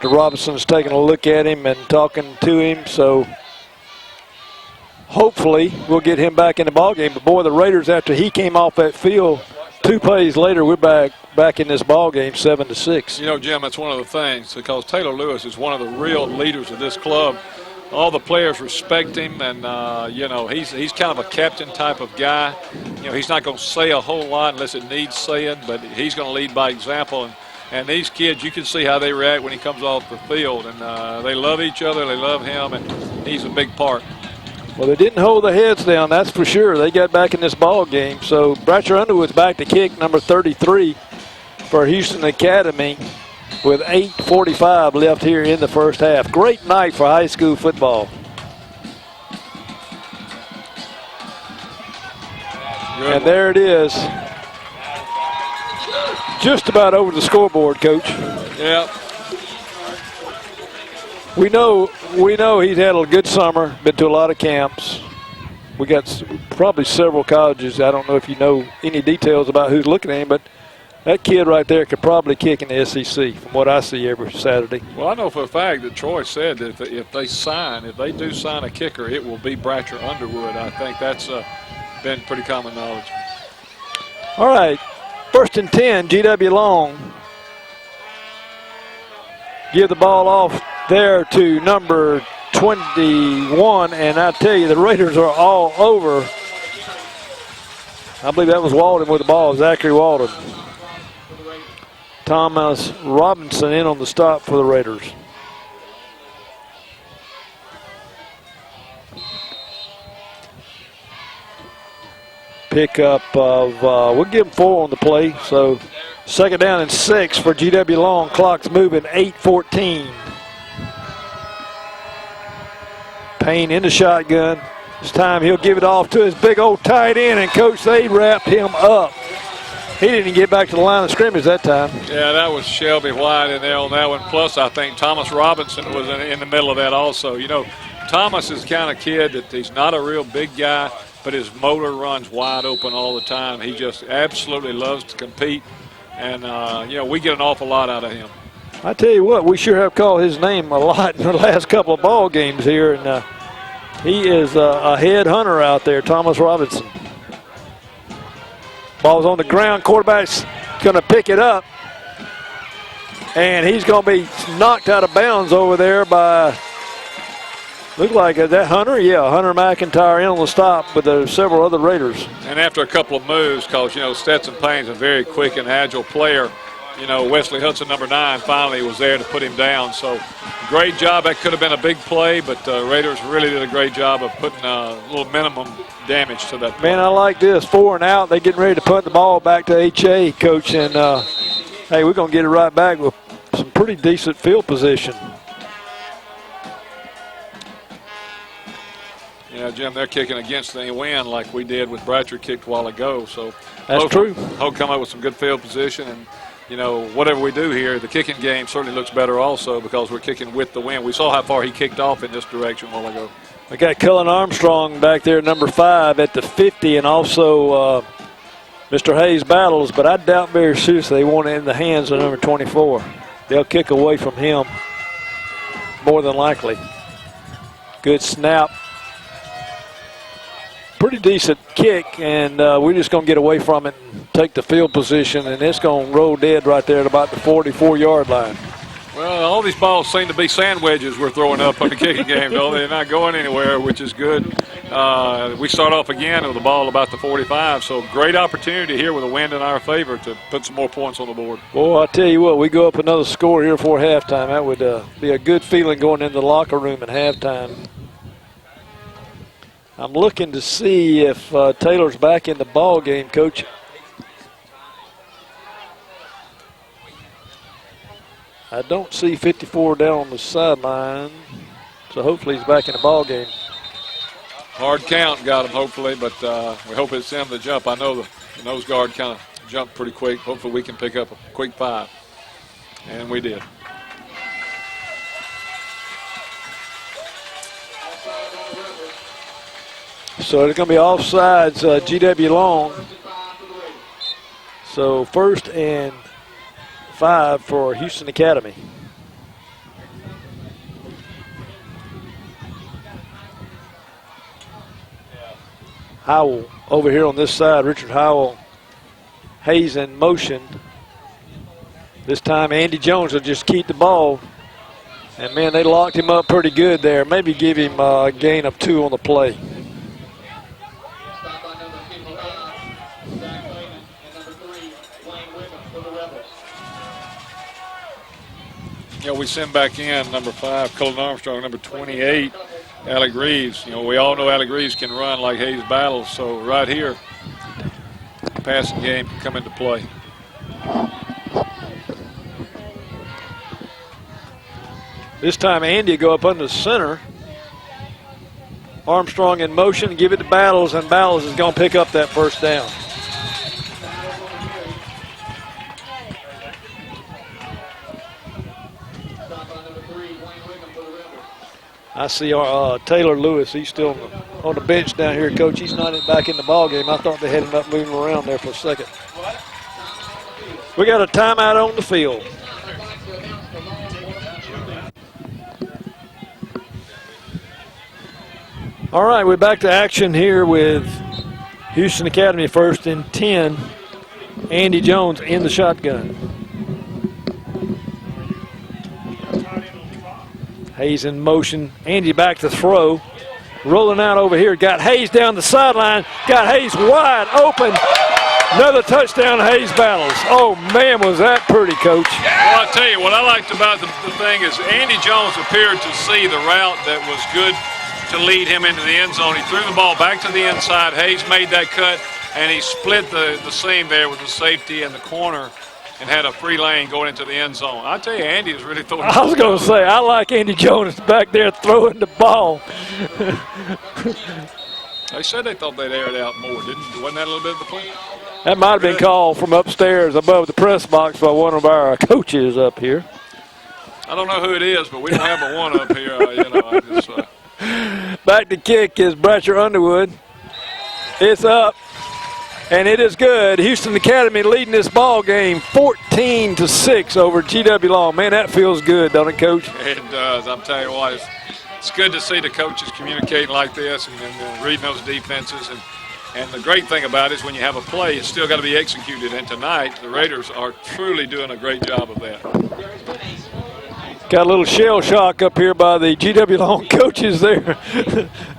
Robinson's taking a look at him and talking to him, so hopefully we'll get him back in the ball game. But boy, the Raiders, after he came off that field, 2 plays later, we're back in this ball game, 7-6.
You know, Jim, that's one of the things, because Taylor Lewis is one of the real leaders of this club. All the players respect him, and you know, he's kind of a captain type of guy. You know, he's not going to say a whole lot unless it needs saying, but he's going to lead by example. And these kids, you can see how they react when he comes off the field, and they love each other, they love him, and he's a big part.
Well, they didn't hold their heads down, that's for sure. They got back in this ball game. So Bratcher Underwood's back to kick, number 33 for Houston Academy, with 8:45 left here in the first half. Great night for high school football.
Good
And there it is. Just about over the scoreboard, Coach.
Yeah.
We know he's had a good summer, been to a lot of camps. We got probably several colleges. I don't know if you know any details about who's looking at him, but That kid right there could probably kick in the SEC from what I see every Saturday.
Well, I know for a fact that Troy said that if they do sign a kicker, it will be Bratcher Underwood. I think that's been pretty common knowledge.
All right, 1st and 10, GW Long. Give the ball off there to number 21, and I tell you, the Raiders are all over. I believe that was Walden with the ball, Zachary Walden. Thomas Robinson in on the stop for the Raiders. Pickup of, we'll give him 4 on the play, so 2nd down and 6 for GW Long. Clock's moving, 8:14. Payne in the shotgun. This time he'll give it off to his big old tight end, and Coach, they wrapped him up. He didn't get back to the line of scrimmage that time.
Yeah, that was Shelby White in there on that one. Plus, I think Thomas Robinson was in the middle of that also. You know, Thomas is the kind of kid that he's not a real big guy, but his motor runs wide open all the time. He just absolutely loves to compete, and, you know, we get an awful lot out of him.
I tell you what, we sure have called his name a lot in the last couple of ball games here, and he is a head hunter out there, Thomas Robinson. Ball's on the ground. Quarterback's going to pick it up. And he's going to be knocked out of bounds over there by, look like, is that Hunter? Yeah, Hunter McIntyre in on the stop with several other Raiders.
And after a couple of moves, because, you know, Stetson Payne's a very quick and agile player, you know, Wesley Hudson, number 9, finally was there to put him down. So great job. That could have been a big play, but Raiders really did a great job of putting a little minimum damage to that play.
Man, I like this. 4 and out. They're getting ready to punt the ball back to HA, Coach. And, hey, we're going to get it right back with some pretty decent field position.
Yeah, Jim, they're kicking against the wind like we did with Bratcher kicked a while ago. So
that's true.
Hope come up with some good field position. And, you know, whatever we do here, the kicking game certainly looks better also because we're kicking with the wind. We saw how far he kicked off in this direction a while ago.
We got Cullen Armstrong back there, number 5 at the 50, and also Mr. Hayes Battles, but I doubt very seriously they want it in the hands of number 24. They'll kick away from him more than likely. Good snap. Pretty decent kick, and we're just going to get away from it and take the field position, and it's going to roll dead right there at about the 44-yard line.
Well, all these balls seem to be sand wedges we're throwing up on the kicking game, though. They're not going anywhere, which is good. We start off again with the ball about the 45, so great opportunity here with the wind in our favor to put some more points on the board.
Boy, I tell you what, we go up another score here before halftime. That would be a good feeling going into the locker room at halftime. I'm looking to see if Taylor's back in the ball game, Coach. I don't see 54 down on the sideline, so hopefully he's back in the ball game.
Hard count got him, hopefully, but we hope it's him to jump. I know the nose guard kind of jumped pretty quick. Hopefully we can pick up a quick 5, and we did.
So it's going to be offsides, GW Long. So 1st and 5 for Houston Academy. Howell over here on this side, Richard Howell. Hayes in motion. This time Andy Jones will just keep the ball. And, man, they locked him up pretty good there. Maybe give him a gain of 2 on the play.
You know, we send back in number 5, Cullen Armstrong, number 28, Alec Reeves. You know, we all know Alec Reeves can run like Hayes Battles, so right here, the passing game can come into play.
This time Andy go up under the center. Armstrong in motion, give it to Battles, and Battles is going to pick up that 1st down. I see Taylor Lewis. He's still on the bench down here, Coach. He's not back in the ball game. I thought they had him up moving around there for a second. We got a timeout on the field. All right, we're back to action here with Houston Academy first and 10. Andy Jones in the shotgun. Hayes in motion. Andy back to throw. Rolling out over here. Got Hayes down the sideline. Got Hayes wide open. Another touchdown, Hayes battles. Oh, man, was that pretty, Coach.
Well, I tell you, what I liked about the thing is Andy Jones appeared to see the route that was good to lead him into the end zone. He threw the ball back to the inside. Hayes made that cut, and he split the seam there with the safety and the corner and had a free lane going into the end zone. I tell you, Andy is really throwing.
I was going to say, I like Andy Jones back there throwing the ball.
They said they thought they'd air it out more, wasn't that a little bit of the plan?
That might have been called from upstairs above the press box by one of our coaches up here.
I don't know who it is, but we don't have a one up here. I just,
Back to kick is Bratcher Underwood. It's up, and it is good. Houston Academy leading this ball game 14-6 over GW Long. Man, that feels good, don't it, Coach?
It does. I'm telling you what, it's good to see the coaches communicating like this and reading those defenses. And the great thing about it is when you have a play, it's still got to be executed. And tonight, the Raiders are truly doing a great job of that.
Got a little shell shock up here by the GW Long coaches there.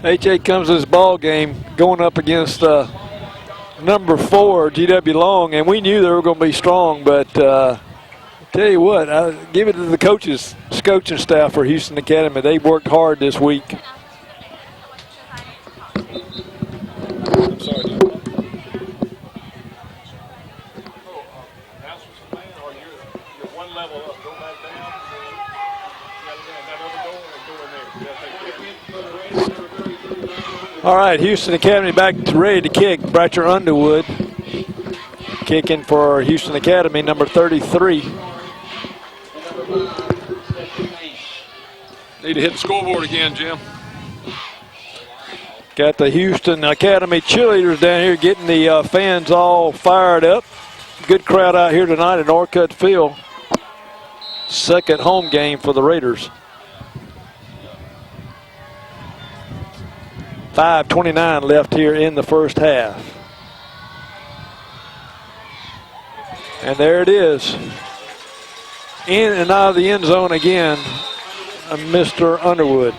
H.A. comes to this ball game going up against number 4, GW Long, and we knew they were going to be strong, but tell you what, I give it to the coaches, coaching staff for Houston Academy. They worked hard this week.
I'm sorry. You're one level up. Go back down.
All right, Houston Academy back to ready to kick. Bratcher Underwood kicking for Houston Academy, number 33.
Need to hit the scoreboard again, Jim.
Got the Houston Academy cheerleaders down here getting the fans all fired up. Good crowd out here tonight at Orcutt Field. Second home game for the Raiders. 5:29 left here in the first half. And there it is. In and out of the end zone again, Mr. Underwood.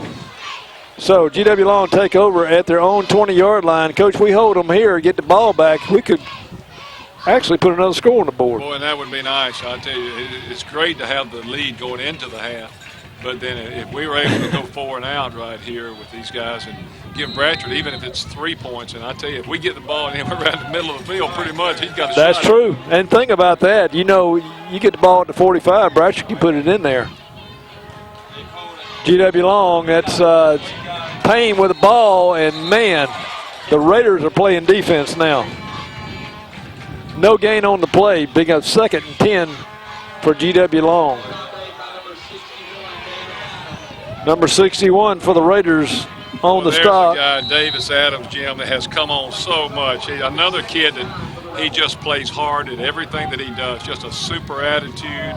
So GW Long take over at their own 20-yard line. Coach, we hold them here, get the ball back. We could actually put another score on the board.
Boy, and that would be nice. I tell you, it's great to have the lead going into the half. But then if we were able to go 4 and out right here with these guys and give Bratcher, even if it's 3 points, and I tell you, if we get the ball and we're around the middle of the field, pretty much he's got a shot.
That's true. And think about that. You know, you get the ball at the 45, Bratcher can put it in there. GW Long, that's Payne with the ball, and man, the Raiders are playing defense now. No gain on the play. Big up 2nd and 10 for GW Long. Number 61 for the Raiders on the stop.
There's a guy, Davis Adams, Jim, that has come on so much. Another kid that he just plays hard at everything that he does. Just a super attitude,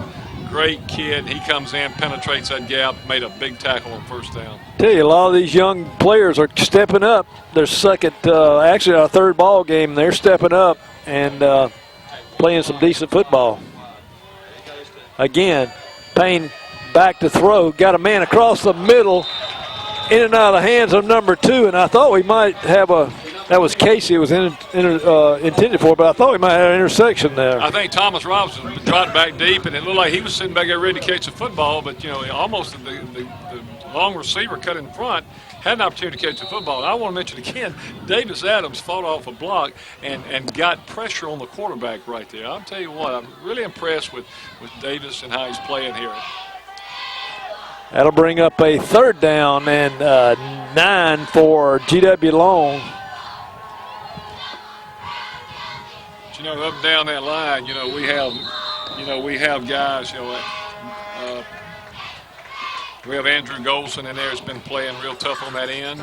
great kid. He comes in, penetrates that gap, made a big tackle on first down.
Tell you, a lot of these young players are stepping up. Their second, actually our third ball game, they're stepping up and playing some decent football. Again, Payne back to throw, got a man across the middle, in and out of the hands of number 2, and I thought we might have that was Casey it was intended for, but I thought we might have an intersection there.
I think Thomas Robinson dropped back deep, and it looked like he was sitting back there ready to catch the football, but, you know, almost the long receiver cut in front had an opportunity to catch the football. And I want to mention again, Davis Adams fought off a block and got pressure on the quarterback right there. I'll tell you what, I'm really impressed with Davis and how he's playing here.
That'll bring up a 3rd down and 9 for GW Long.
But, you know, up and down that line, we have guys, we have Andrew Golson in there that's been playing real tough on that end.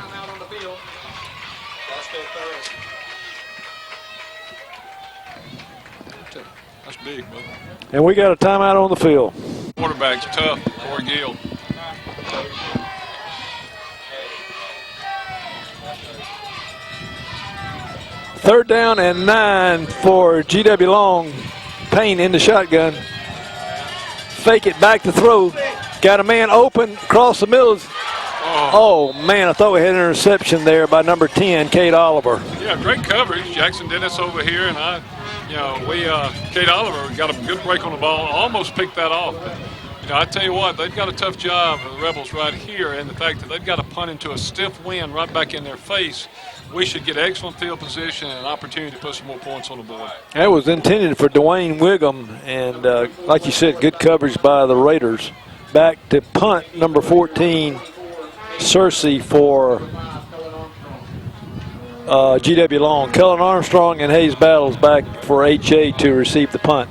That's big. But
And we got a timeout on the field.
quarterback's tough, Corey Gill.
Third down and 9 for GW Long. Payne in the shotgun. Fake it back to throw. Got a man open across the middle. Oh, man, I thought we had an interception there by number 10, Kate Oliver.
Yeah, great coverage. Jackson Dennis over here, and Kate Oliver got a good break on the ball, almost picked that off. But, I tell you what, they've got a tough job, the Rebels right here, and the fact that they've got to punt into a stiff wind right back in their face. We should get excellent field position and an opportunity to put some more points on the board.
That was intended for Dwayne Wiggum, and like you said, good coverage by the Raiders. Back to punt number 14, Searcy for GW Long. Cullen Armstrong and Hayes Battles back for HA to receive the punt.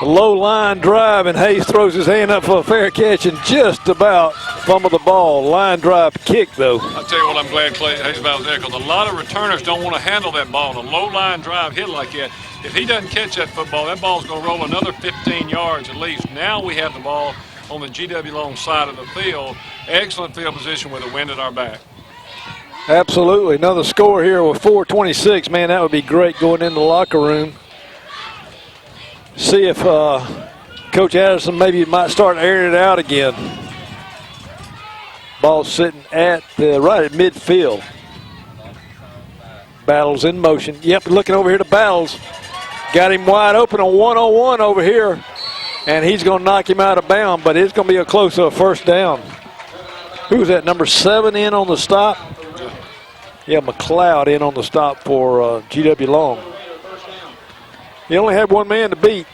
A low line drive, and Hayes throws his hand up for a fair catch and just about fumbled the ball. Line drive kick, though.
I'll tell you what, I'm glad Clay Hayes Battles there, because a lot of returners don't want to handle that ball. A low line drive hit like that, if he doesn't catch that football, that ball's going to roll another 15 yards at least. Now we have the ball on the GW Long side of the field. Excellent field position with the wind at our back.
Absolutely. Another score here with 4:26. Man, that would be great going in the locker room. See if Coach Addison maybe might start airing it out again. Ball sitting at right at midfield. Battles in motion. Yep, looking over here to Battles. Got him wide open, a one-on-one over here. And he's going to knock him out of bounds, but it's going to be a close to a first down. Who was that, number 7 in on the stop? Yeah, McLeod in on the stop for GW Long. He only had one man to beat.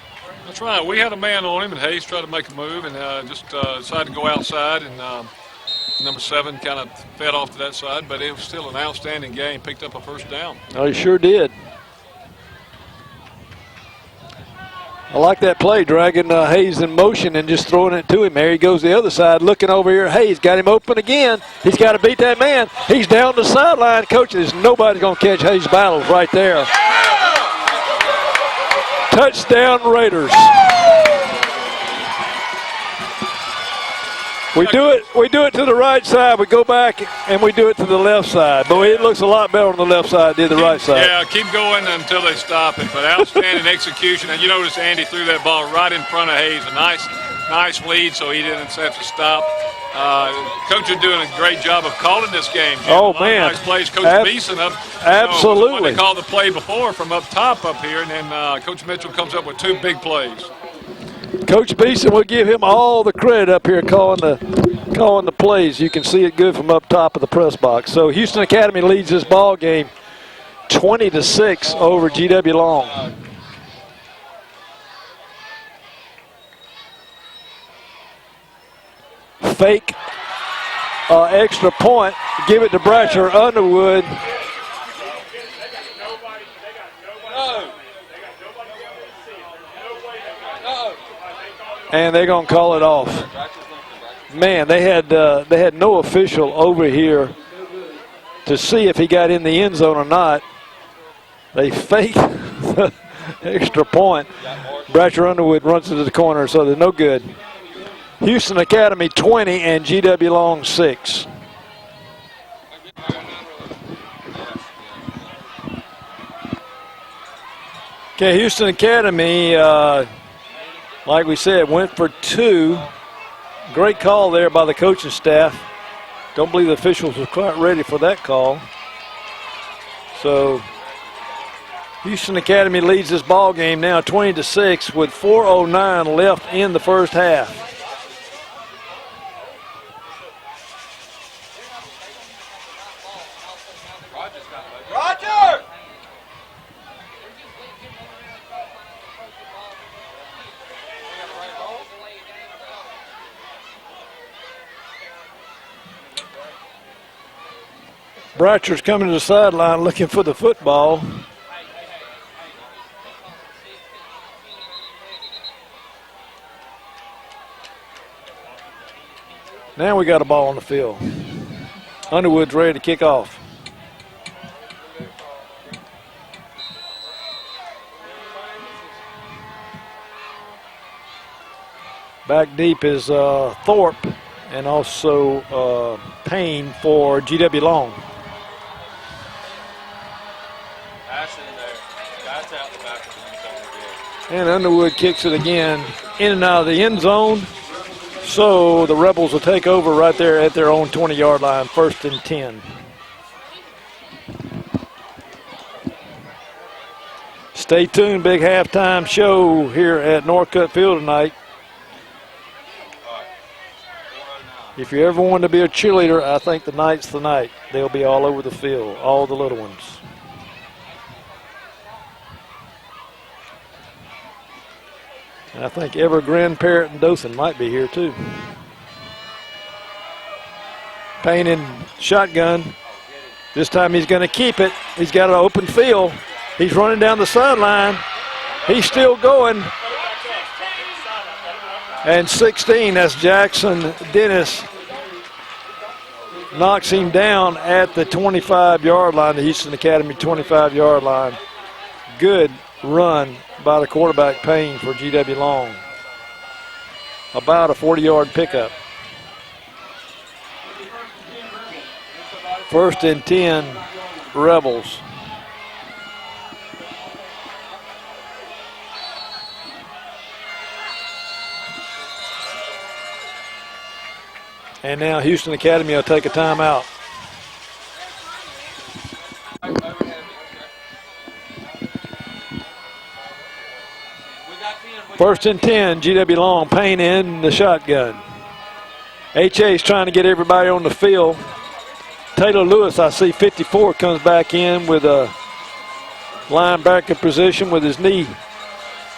That's right. We had a man on him, and Hayes tried to make a move and just decided to go outside. And number 7 kind of fed off to that side, but it was still an outstanding game. Picked up a first down.
Oh, he sure did. I like that play, dragging Hayes in motion and just throwing it to him. There he goes the other side, looking over here. Hayes got him open again. He's got to beat that man. He's down the sideline. Coach, there's nobody going to catch Hayes Battles right there. Touchdown Raiders. We do it to the right side. We go back and we do it to the left side. But it looks a lot better on the left side than the right side.
Yeah, keep going until they stop it. But outstanding execution. And you notice Andy threw that ball right in front of Hayes. A nice lead, so he didn't have to stop. Coach is doing a great job of calling this game. Jim.
Oh, man.
Nice plays. Coach Beeson up.
Absolutely.
They called the play before from up top up here, and then Coach Mitchell comes up with 2 big plays.
Coach Beeson will give him all the credit up here calling the plays. You can see it good from up top of the press box. So Houston Academy leads this ball game 20-6 over GW Long. Fake extra point. Give it to Bratcher Underwood. And they're going to call it off. Man, they had no official over here to see if he got in the end zone or not. They faked the extra point. Bratcher Underwood runs into the corner, so they're no good. Houston Academy 20 and GW Long 6. Okay, Houston Academy, like we said, went for 2. Great call there by the coaching staff. Don't believe the officials were quite ready for that call. So Houston Academy leads this ball game now 20-6 with 4:09 left in the first half.
Roger!
Bratcher's coming to the sideline looking for the football. Now we got a ball on the field. Underwood's ready to kick off. Back deep is Thorpe and also Payne for GW Long.
Pass in there. That's out the back of the end zone again.
And Underwood kicks it again in and out of the end zone. So the Rebels will take over right there at their own 20-yard line, 1st and 10. Stay tuned, big halftime show here at Northcutt Field tonight. If you ever want to be a cheerleader, I think tonight's the night. They'll be all over the field, all the little ones. And I think every grandparent in Dothan might be here too. Payne in shotgun. This time he's going to keep it. He's got an open field. He's running down the sideline. He's still going. And 16, that's Jackson Dennis, knocks him down at the 25-yard line, the Houston Academy 25-yard line. Good run by the quarterback, Payne, for GW Long. About a 40-yard pickup. 1st and 10, Rebels. And now Houston Academy will take a timeout. First and 10, GW Long, Payne in the shotgun. HA's trying to get everybody on the field. Taylor Lewis, I see 54, comes back in with a linebacker position with his knee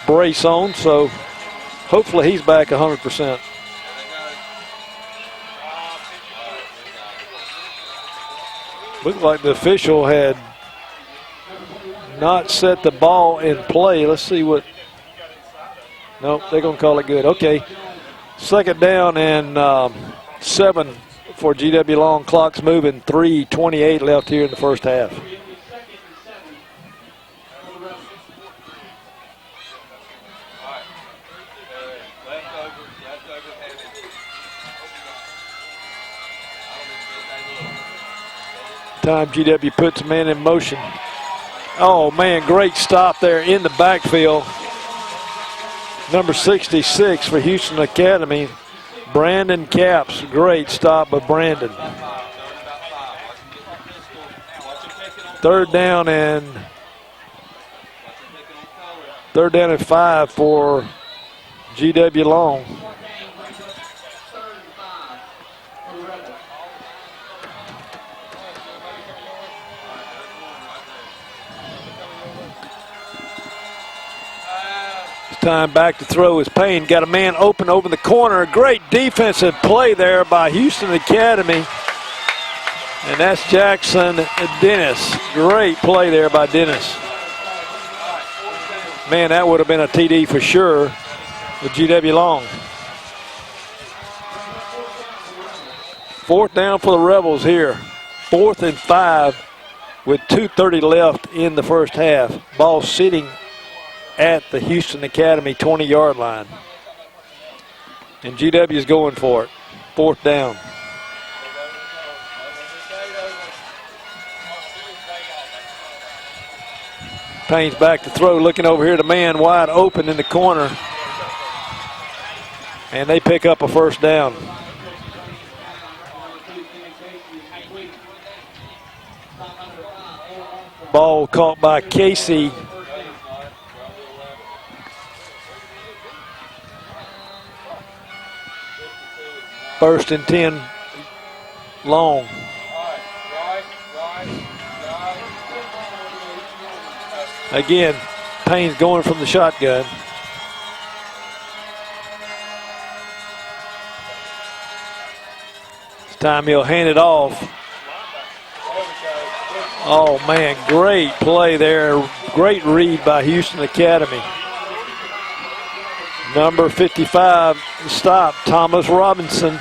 brace on, so hopefully he's back 100%. Looked like the official had not set the ball in play. Let's see what. Nope, they're going to call it good. Okay. 2nd down and 7 for GW Long. Clock's moving. 3:28 left here in the first half. Time GW puts man in motion. Oh man, great stop there in the backfield. Number 66 for Houston Academy, Brandon Capps. Great stop by Brandon. 3rd down and 5 for GW Long. Time back to throw is Payne. Got a man open over the corner. Great defensive play there by Houston Academy. And that's Jackson Dennis. Great play there by Dennis. Man, that would have been a TD for sure with GW Long. 4th down for the Rebels here. 4th and 5 with 2:30 left in the first half. Ball sitting at the Houston Academy 20-yard line. And GW is going for it. 4th down. Payne's back to throw, looking over here, the man wide open in the corner. And they pick up a 1st down. Ball caught by Casey. First and 10, Long. Again, Payne's going from the shotgun. This time he'll hand it off. Oh man, great play there. Great read by Houston Academy. Number 55, stop, Thomas Robinson.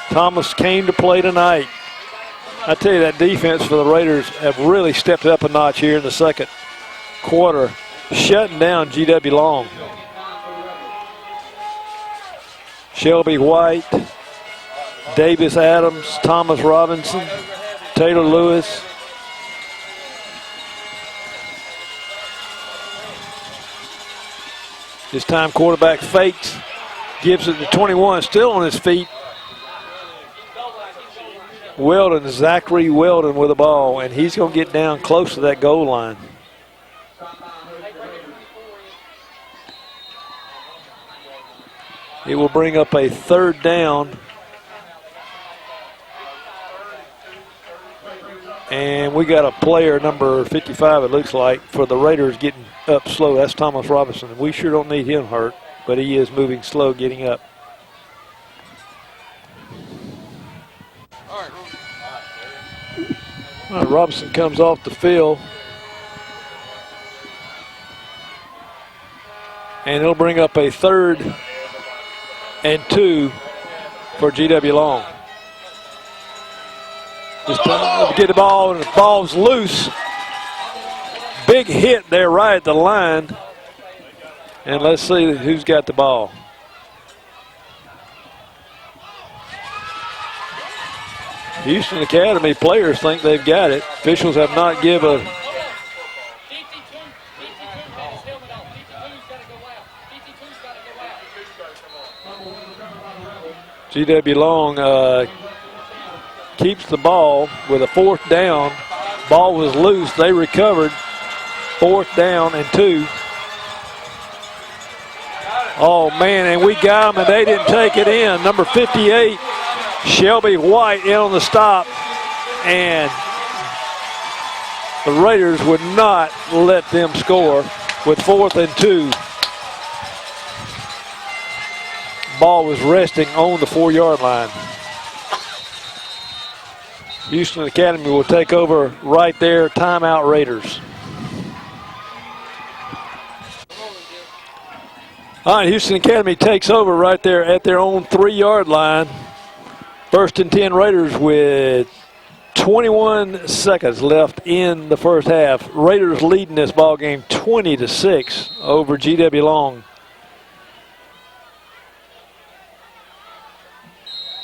Thomas came to play tonight. I tell you, that defense for the Raiders have really stepped up a notch here in the 2nd quarter, shutting down GW Long. Shelby White, Davis Adams, Thomas Robinson, Taylor Lewis. This time quarterback fakes, gives it to 21, still on his feet. Weldon, Zachary Weldon with the ball, and he's going to get down close to that goal line. It will bring up a 3rd down. And we got a player, number 55, it looks like, for the Raiders getting up slow. That's Thomas Robinson. We sure don't need him hurt, but he is moving slow getting up. All right, Robinson comes off the field. And it'll bring up a 3rd and 2 for GW Long. Just trying to get the ball, and the ball's loose. Big hit there right at the line. And let's see who's got the ball. Houston Academy players think they've got it. Officials have not given a GW Long keeps the ball with a 4th down. Ball was loose. They recovered. 4th down and 2. Oh, man, and we got them, and they didn't take it in. Number 58, Shelby White, in on the stop, and the Raiders would not let them score with 4th and 2. Ball was resting on the 4-yard line. Houston Academy will take over right there. Timeout, Raiders. All right, Houston Academy takes over right there at their own 3-yard line. 1st and 10 Raiders with 21 seconds left in the first half. Raiders leading this ball game 20-6 over GW Long.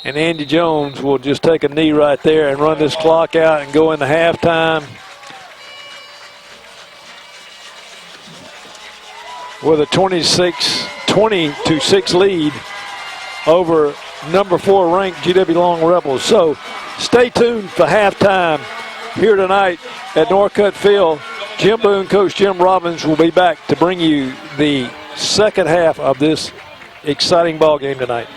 And Andy Jones will just take a knee right there and run this clock out and go into halftime with a 20-6 lead over number 4 ranked GW Long Rebels. So stay tuned for halftime here tonight at Norcutt Field. Jim Boone, Coach Jim Robbins will be back to bring you the second half of this exciting ball game tonight.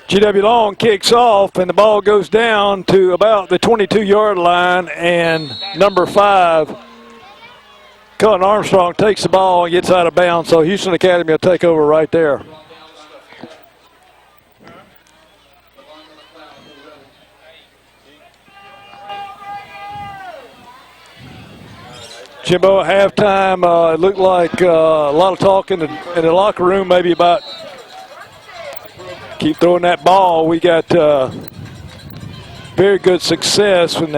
GW Long kicks off, and the ball goes down to about the 22-yard line, and number 5, Cullen Armstrong, takes the ball and gets out of bounds, so Houston Academy will take over right there. Jimbo, at halftime, it looked like a lot of talk in the locker room, maybe about keep throwing that ball. We got very good success, when,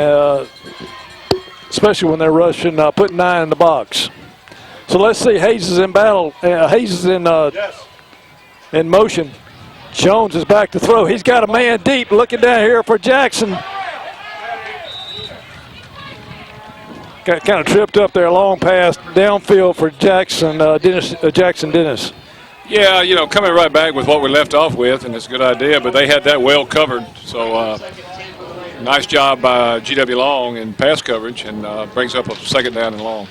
especially when they're rushing, putting 9 in the box. So let's see. Hayes is in battle. Hayes is in motion. Jones is back to throw. He's got a man deep looking down here for Jackson. Got kind of tripped up there, long pass downfield for Jackson Dennis.
Yeah, you know, coming right back with what we left off with, and it's a good idea, but they had that well covered. So nice job by GW Long in pass coverage, and brings up a 2nd down and long.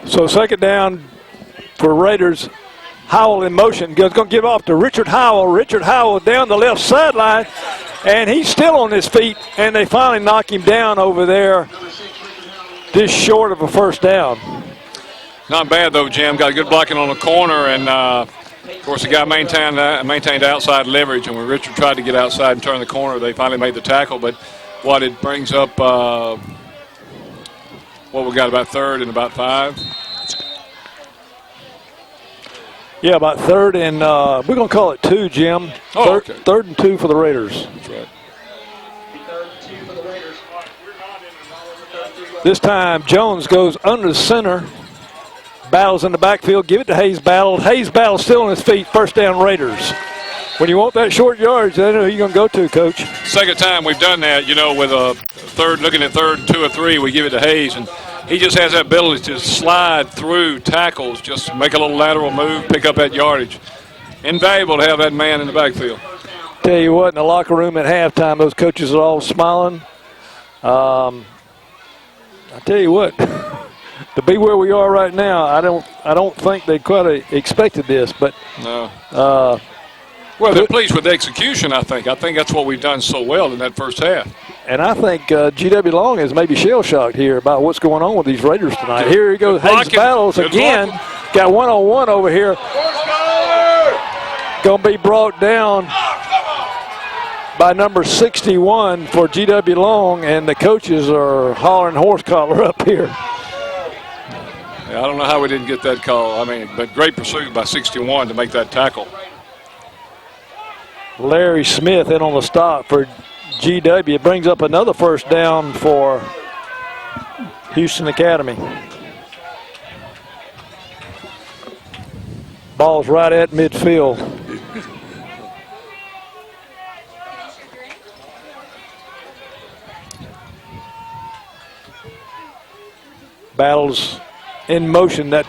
So 2nd down for Raiders. Howell in motion, going to give off to Richard Howell. Richard Howell down the left sideline, and he's still on his feet, and they finally knock him down over there, just short of a 1st down.
Not bad, though, Jim. Got a good blocking on the corner, and Of course, the guy maintained outside leverage, and when Richard tried to get outside and turn the corner, they finally made the tackle. But what it brings up, what we got, about third and about 5?
Yeah, about third and we're going to call it 2, Jim.
Oh, okay.
Third and 2 for the Raiders.
That's right.
Third and 2 for the Raiders.
This time Jones goes under the center. Battles in the backfield. Give it to Hayes Battle. Hayes Battle still on his feet. First down Raiders. When you want that short yardage, they know who you're going to go to, Coach.
Second time we've done that, with a third, looking at third, 2 or 3, we give it to Hayes. And he just has that ability to slide through tackles, just make a little lateral move, pick up that yardage. Invaluable to have that man in the backfield.
Tell you what, in the locker room at halftime, those coaches are all smiling. I tell you what, to be where we are right now, I don't think they quite expected this, but
no. Well, they're pleased with the execution, I think. I think that's what we've done so well in that first half.
And I think G.W. Long is maybe shell-shocked here about what's going on with these Raiders tonight. Here he goes, Hayes Battles again. Got one-on-one over here. Going to be brought down by number 61 for G.W. Long, and the coaches are hollering horse collar up here.
Yeah, I don't know how we didn't get that call. But great pursuit by 61 to make that tackle.
Larry Smith in on the stop for GW. It brings up another first down for Houston Academy. Ball's right at midfield. Battles in motion. That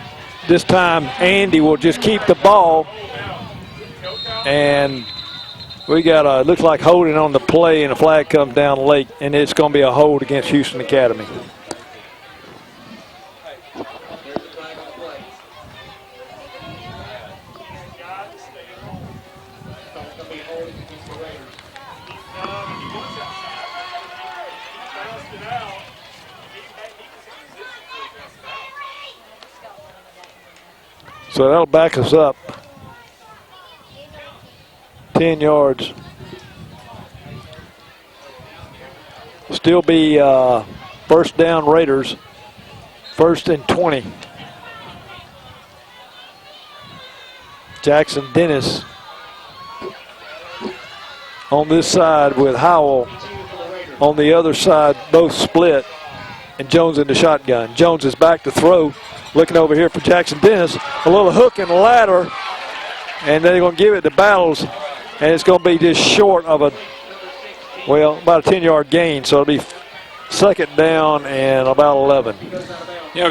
this time Andy will just keep the ball, and we got looks like holding on the play, and a flag comes down late, and it's going to be a hold against Houston Academy. So that'll back us up 10 yards. Still be first down Raiders, 1st and 20. Jackson Dennis on this side with Howell on the other side, both split, and Jones in the shotgun. Jones is back to throw. Looking over here for Jackson Dennis. A little hook and ladder, and they're going to give it to Battles, and it's going to be just short of about a 10-yard gain, so it'll be second down and about 11.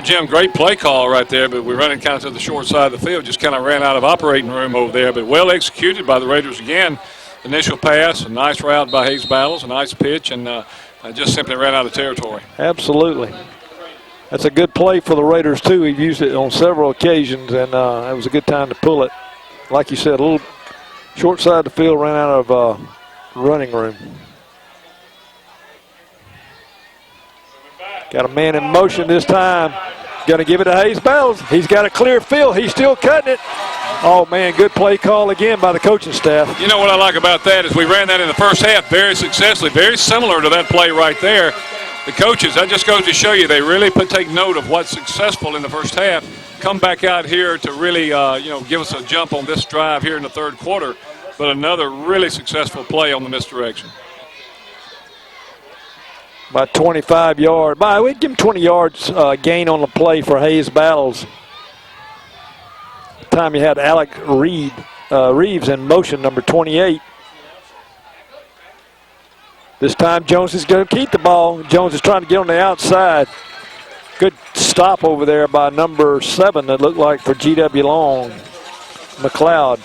Jim, great play call right there, but we're running kind of to the short side of the field. Just kind of ran out of operating room over there, but well executed by the Raiders again. Initial pass, a nice route by Hayes Battles, a nice pitch, and just simply ran out of territory.
Absolutely. That's a good play for the Raiders, too. We've used it on several occasions, and it was a good time to pull it. Like you said, a little short side of the field, ran out of running room. Got a man in motion this time. Going to give it to Hayes Battles. He's got a clear field. He's still cutting it. Oh, man, good play call again by the coaching staff.
You know what I like about that is we ran that in the first half very successfully, very similar to that play right there. The coaches, that just goes to show you they really take note of what's successful in the first half. Come back out here to really, give us a jump on this drive here in the third quarter. But another really successful play on the misdirection.
By 25 yards. We'd give him 20 yards gain on the play for Hayes Battles. Time you had Alec Reeves in motion, number 28. This time Jones is going to keep the ball. Jones is trying to get on the outside. Good stop over there by number 7 that looked like for G.W. Long, McLeod.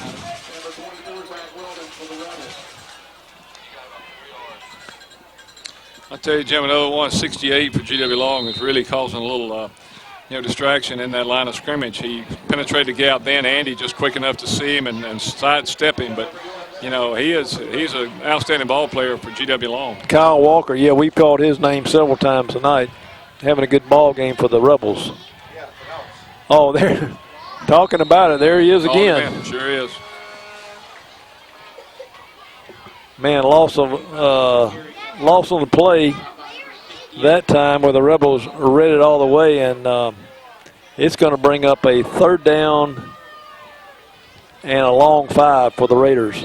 I'll tell you, Jim, another one, 68 for G.W. Long is really causing a little distraction in that line of scrimmage. He penetrated the gap then. Andy just quick enough to see him and sidestep him, but he's an outstanding ball player for G.W. Long.
Kyle Walker, we've called his name several times tonight. Having a good ball game for the Rebels. Oh, Talking about it, there he is again.
Oh, man, sure is.
Man, loss on the play that time where the Rebels read it all the way, and it's going to bring up a 3rd down and a long 5 for the Raiders.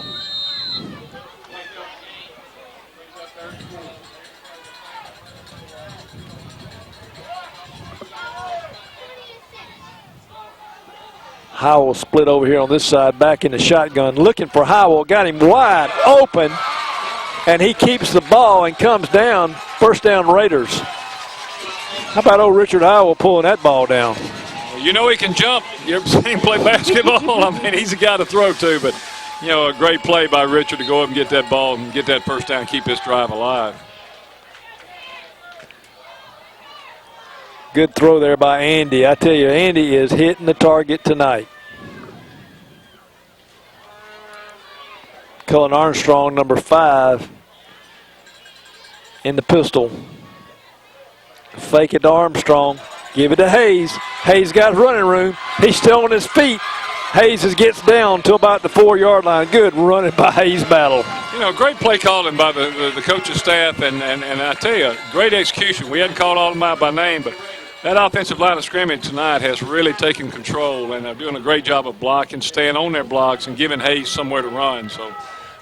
Howell split over here on this side, back in the shotgun, looking for Howell, got him wide open, and he keeps the ball and comes down. 1st down Raiders. How about old Richard Howell pulling that ball down?
Well, you know he can jump. You ever seen him play basketball? I mean, he's a guy to throw to, but, you know, a great play by Richard to go up and get that ball and get that 1st down, keep this drive alive.
Good throw there by Andy. I tell you, Andy is hitting the target tonight. Cullen Armstrong, number 5, in the pistol. Fake it to Armstrong. Give it to Hayes. Hayes got running room. He's still on his feet. Hayes gets down to about the 4-yard line. Good running by Hayes Battle.
You know, great play calling by the coaching staff, and I tell you, great execution. We hadn't called all of them out by name, but that offensive line of scrimmage tonight has really taken control, and they're doing a great job of blocking, staying on their blocks, and giving Hayes somewhere to run. So,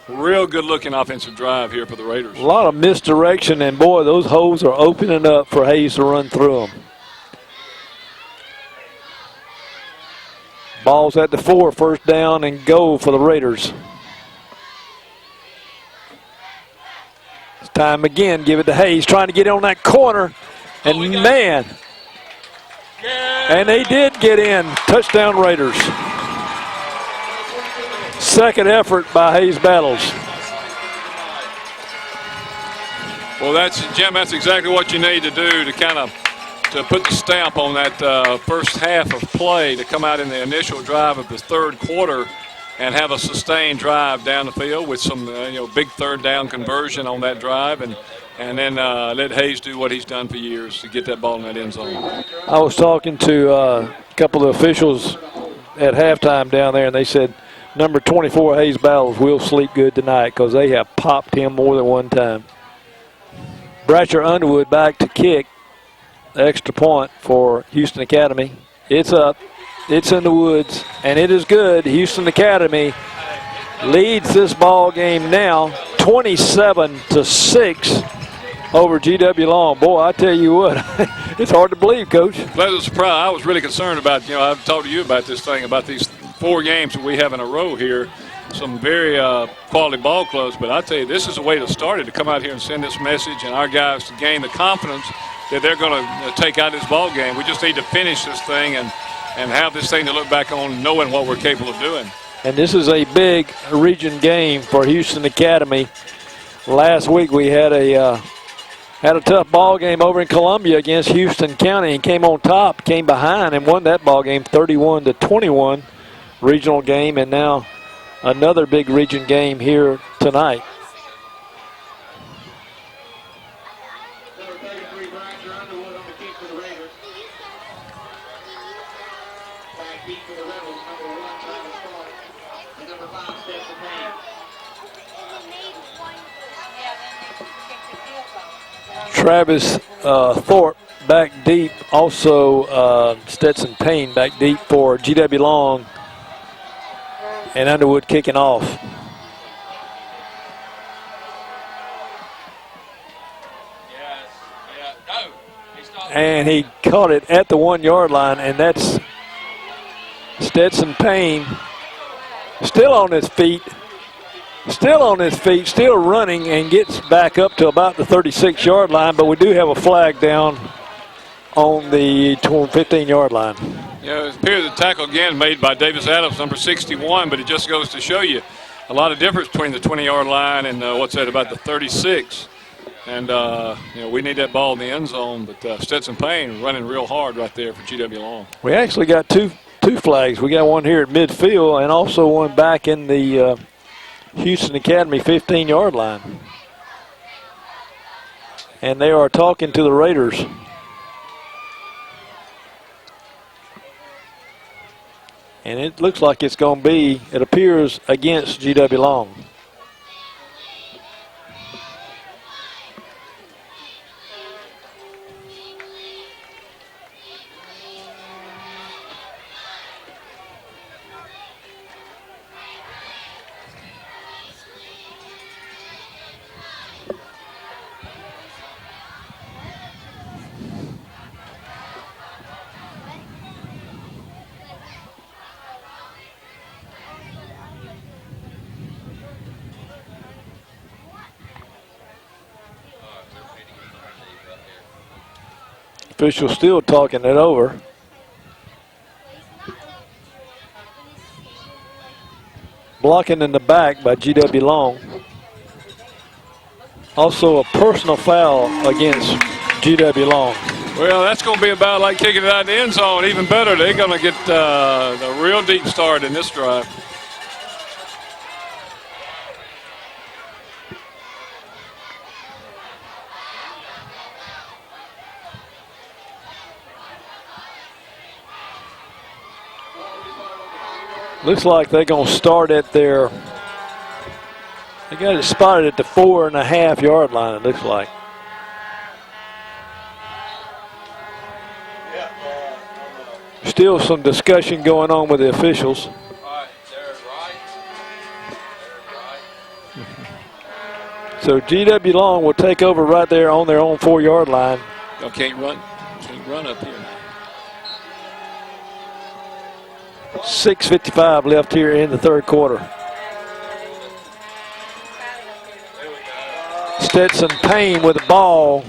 real good-looking offensive drive here for the Raiders.
A lot of misdirection, and, boy, those holes are opening up for Hayes to run through them. Ball's at the 4, 1st down and goal for the Raiders. It's time again, give it to Hayes, trying to get on that corner, and man, and they did get in. Touchdown Raiders. 2nd effort by Hayes Battles.
Well, Jim, that's exactly what you need to do to put the stamp on that 1st half of play, to come out in the initial drive of the 3rd quarter and have a sustained drive down the field with some big 3rd down conversion on that drive, and then let Hayes do what he's done for years to get that ball in that end zone.
I was talking to a couple of officials at halftime down there, and they said number 24 Hayes Battles will sleep good tonight because they have popped him more than one time. Bratcher Underwood back to kick. The extra point for Houston Academy. It's up. It's in the woods, and it is good. Houston Academy leads this ball game now 27-6 over GW Long. Boy, I tell you what, it's hard to believe, Coach.
Pleasant surprise. I was really concerned about, I've talked to you about this thing, about these 4 games that we have in a row here. Some very quality ball clubs, but I tell you, this is a way to start it, to come out here and send this message, and our guys to gain the confidence that they're going to take out this ball game. We just need to finish this thing and have this thing to look back on, knowing what we're capable of doing.
And this is a big region game for Houston Academy. Last week we had a tough ball game over in Columbia against Houston County and came on top, came behind, and won that ball game 31-21, regional game, and now another big region game here tonight. Travis Thorpe back deep. Also Stetson Payne back deep for GW Long. And Underwood kicking off. And he caught it at the 1-yard line, and that's Stetson Payne still on his feet. Still running, and gets back up to about the 36-yard line, but we do have a flag down on the 15-yard line.
Yeah, it appears the tackle again made by Davis Adams, number 61, but it just goes to show you a lot of difference between the 20-yard line and about the 36. And, we need that ball in the end zone, but Stetson Payne running real hard right there for GW Long.
We actually got two flags. We got one here at midfield and also one back in the Houston Academy 15-yard line. And they are talking to the Raiders. And it looks like it's going to be, it appears, against GW Long. Official still talking it over. Blocking in the back by GW Long. Also a personal foul against GW Long.
Well, that's going to be about like kicking it out of the end zone. Even better, they're going to get the real deep start in this drive.
Looks like they're going to start at their, they got it spotted at the 4.5 yard line, it looks like. Still some discussion going on with the officials. So GW Long will take over right there on their own 4 yard line.
Y'all can't run. Can't run up here.
6:55 left here in the third quarter. Stetson Payne with the ball.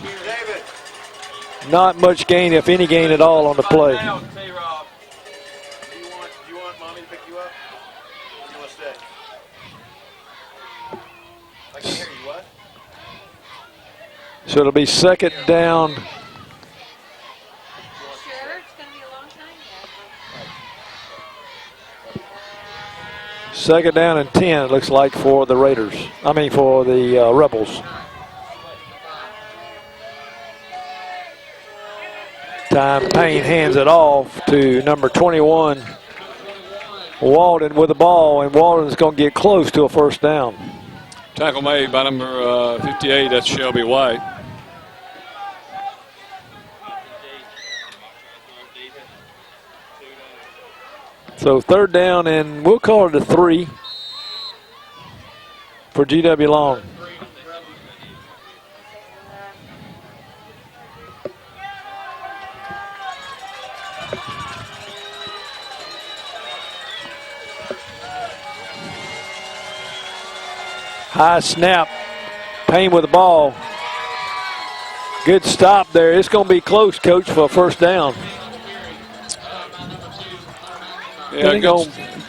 Not much gain, if any gain at all, on the play.
Do you want mommy to pick you up? Or do you want to stay? I can hear you. What?
So it'll be second down.
Sure, it's going to be a long time yet.
Second down and 10, it looks like, for the Raiders. I mean, for the Rebels. Time Payne hands it off to number 21, Walden, with the ball, and Walden's going to get close to a first down.
Tackle made by number 58, that's Shelby White.
So third down, and we'll call it a 3 for GW Long. High snap. Payne with the ball. Good stop there. It's going to be close, Coach, for a first down.
Yeah,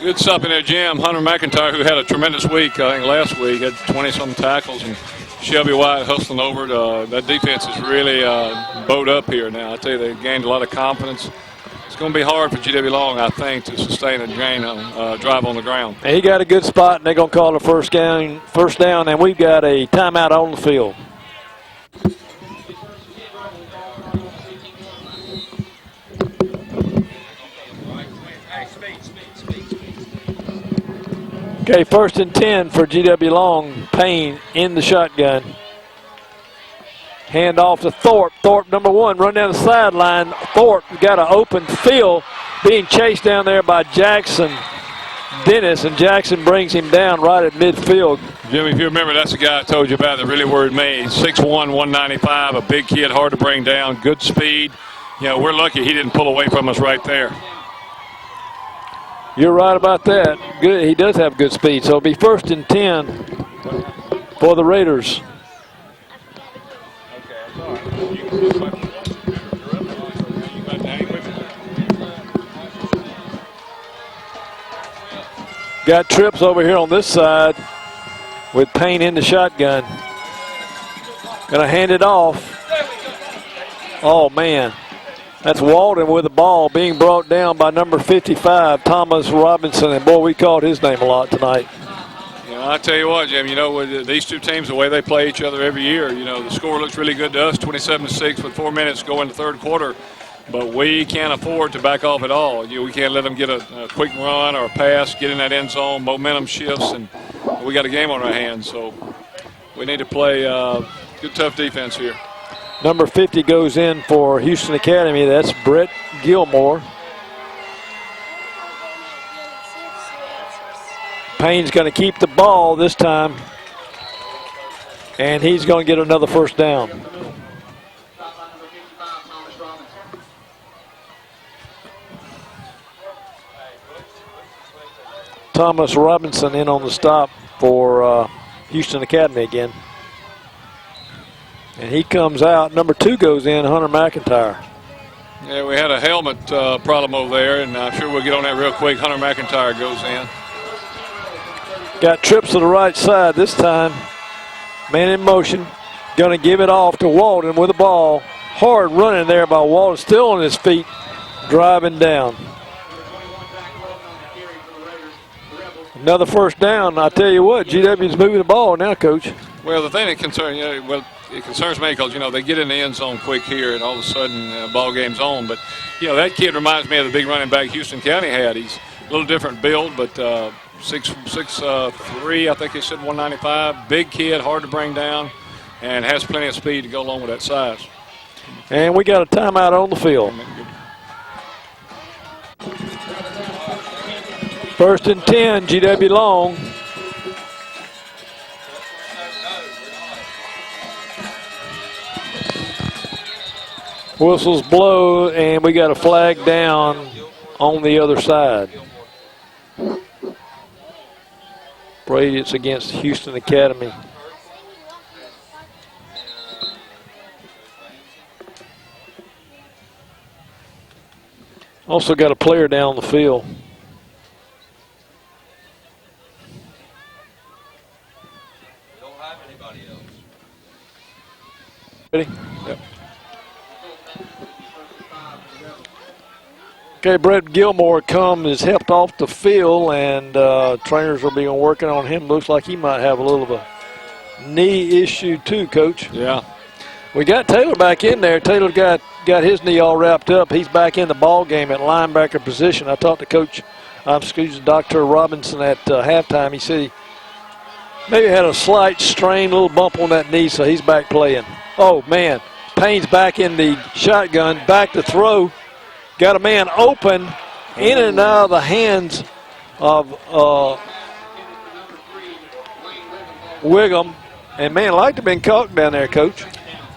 good stop in there, Jim. Hunter McIntyre, who had a tremendous week, I think last week, had 20-something tackles, and Shelby White hustling over it. That defense is really bowed up here now. I tell you, they gained a lot of confidence. It's going to be hard for GW Long, I think, to sustain a drive on the ground.
And he got a good spot, and they're going to call a first down, and we've got a timeout on the field. Okay, first and 10 for GW Long. Payne in the shotgun. Hand off to Thorpe. Thorpe, number 1, run down the sideline. Thorpe got an open field, being chased down there by Jackson Dennis, and Jackson brings him down right at midfield.
Jimmy, if you remember, that's the guy I told you about that really worried me. 6'1", 195, a big kid, hard to bring down, good speed. You know, we're lucky he didn't pull away from us right there.
You're right about that. Good. He does have good speed. So it'll be first and 10 for the Raiders. Got trips over here on this side with Payne in the shotgun. Gonna hand it off. Oh man. That's Walden with the ball being brought down by number 55, Thomas Robinson. And boy, we called his name a lot tonight.
You know, I tell you what, Jim, you know, with these two teams, the way they play each other every year, you know, the score looks really good to us, 27-6 with 4 minutes going to third quarter. But we can't afford to back off at all. We can't let them get a quick run or a pass, get in that end zone, momentum shifts, and we got a game on our hands. So we need to play good, tough defense here.
Number 50 goes in for Houston Academy. That's Brett Gilmore. Payne's going to keep the ball this time, and he's going to get another first down. Thomas Robinson in on the stop for Houston Academy again. And he comes out. Number 2 goes in, Hunter McIntyre.
Yeah, we had a helmet problem over there, and I'm sure we'll get on that real quick. Hunter McIntyre goes in.
Got trips to the right side this time. Man in motion. Going to give it off to Walden with the ball. Hard running there by Walden. Still on his feet. Driving down. Another first down. I tell you what, GW's moving the ball now, Coach.
Well, the thing that concerns me because, they get in the end zone quick here, and all of a sudden ball game's on. But, that kid reminds me of the big running back Houston County had. He's a little different build, but 6'3", I think he said 195. Big kid, hard to bring down, and has plenty of speed to go along with that size.
And we got a timeout on the field. First and 10, GW Long. Whistles blow, and we got a flag down on the other side. Brady, it's against Houston Academy. Also got a player down the field. Ready? Yep. Okay, Brett Gilmore is helped off the field, and trainers will be working on him. Looks like he might have a little of a knee issue too, Coach.
Yeah.
We got Taylor back in there. Taylor got his knee all wrapped up. He's back in the ball game at linebacker position. I talked to Dr. Robinson at halftime. He said he maybe had a slight strain, little bump on that knee, so he's back playing. Oh, man. Payne's back in the shotgun, back to throw. Got a man open, in and out of the hands of Wiggum. And, man, like to have been caught down there, Coach.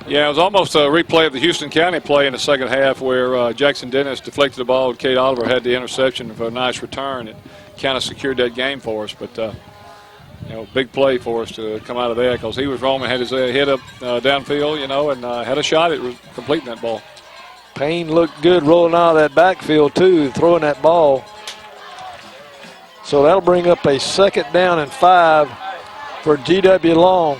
Yeah, it was almost a replay of the Houston County play in the second half where Jackson Dennis deflected the ball. Kate Oliver had the interception for a nice return. It kind of secured that game for us. But, big play for us to come out of there because he was wrong and had his head up downfield, and had a shot at completing that ball.
Payne looked good rolling out of that backfield, too, throwing that ball. So that'll bring up a 2nd down and 5 for GW Long.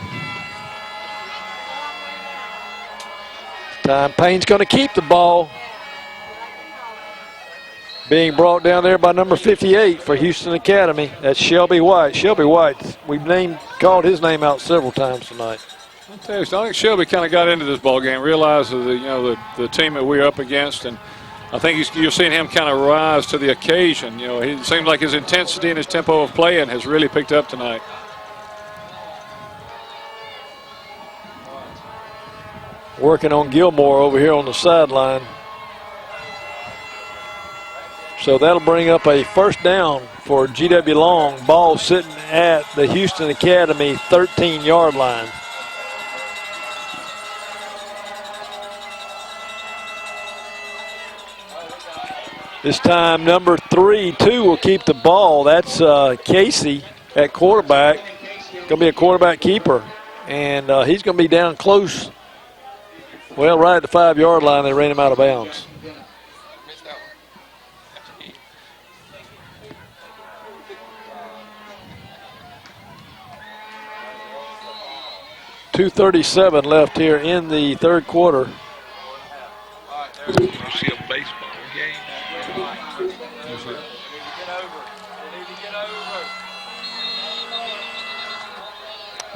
Time Payne's going to keep the ball. Being brought down there by number 58 for Houston Academy. That's Shelby White. Shelby White, we've called his name out several times tonight.
I think Shelby kind of got into this ball game, realized the team that we're up against, and I think you're seeing him kind of rise to the occasion. It seems like his intensity and his tempo of playing has really picked up tonight.
Working on Gilmore over here on the sideline. So that'll bring up a 1st down for GW Long. Ball sitting at the Houston Academy 13-yard line. This time, number 3, will keep the ball. That's Casey at quarterback. Going to be a quarterback keeper. And he's going to be down close. Well, right at the 5-yard line, they ran him out of bounds. 2:37 left here in the 3rd quarter.
You see a baseball game?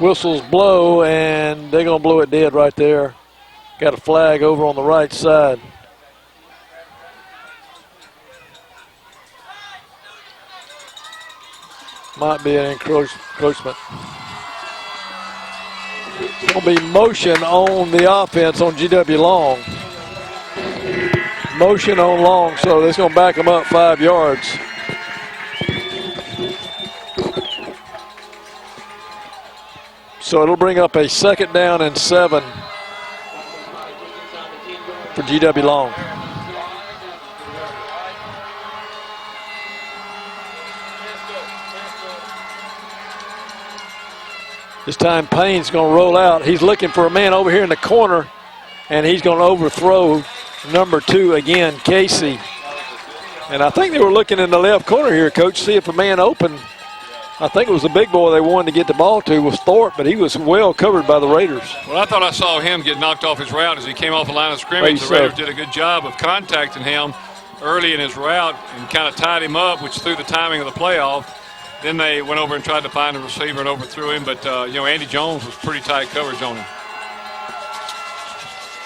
Whistles blow, and they're going to blow it dead right there. Got a flag over on the right side. Might be an encroachment. It's going to be motion on the offense on GW Long. Motion on Long, so that's going to back them up 5 yards. So it'll bring up a 2nd down and 7 for GW Long. This time Payne's going to roll out. He's looking for a man over here in the corner, and he's going to overthrow number 2 again, Casey. And I think they were looking in the left corner here, Coach, see if a man open. I think it was the big boy they wanted to get the ball to was Thorpe, but he was well covered by the Raiders.
Well, I thought I saw him get knocked off his route as he came off the line of scrimmage. The Raiders did a good job of contacting him early in his route and kind of tied him up, which threw the timing of the play off. Then they went over and tried to find a receiver and overthrew him, but, Andy Jones was pretty tight coverage on him.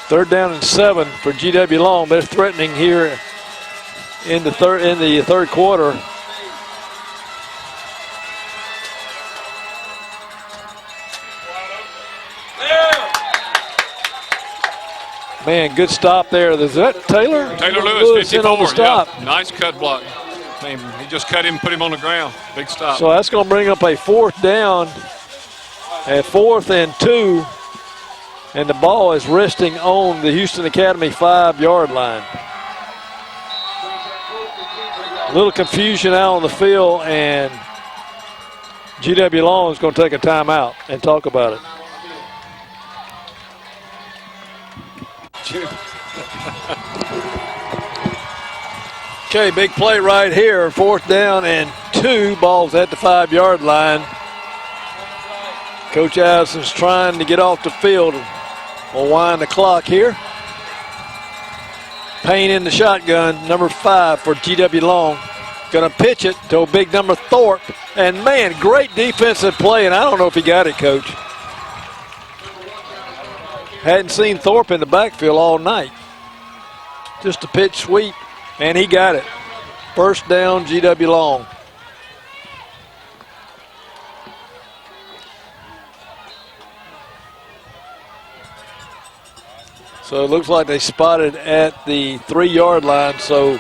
3rd down and 7 for GW Long. They're threatening here in the third quarter. Man, good stop there. Is that Taylor?
Taylor Lewis, 54.
On the stop.
Yeah, nice cut block. He just cut him, put him on the ground. Big stop.
So that's going to bring up a 4th down at 4th and 2. And the ball is resting on the Houston Academy 5-yard line. A little confusion out on the field, and GW Long is going to take a timeout and talk about it. Okay, big play right here. 4th down and 2. Ball's at the 5-yard line. Coach Addison's trying to get off the field. We'll wind the clock here. Payne in the shotgun, number 5 for GW Long. Going to pitch it to a big number Thorpe. And, man, great defensive play, and I don't know if he got it, Coach. Hadn't seen Thorpe in the backfield all night. Just a pitch sweep, and he got it. 1st down, GW Long. So it looks like they spotted at the 3-yard line, so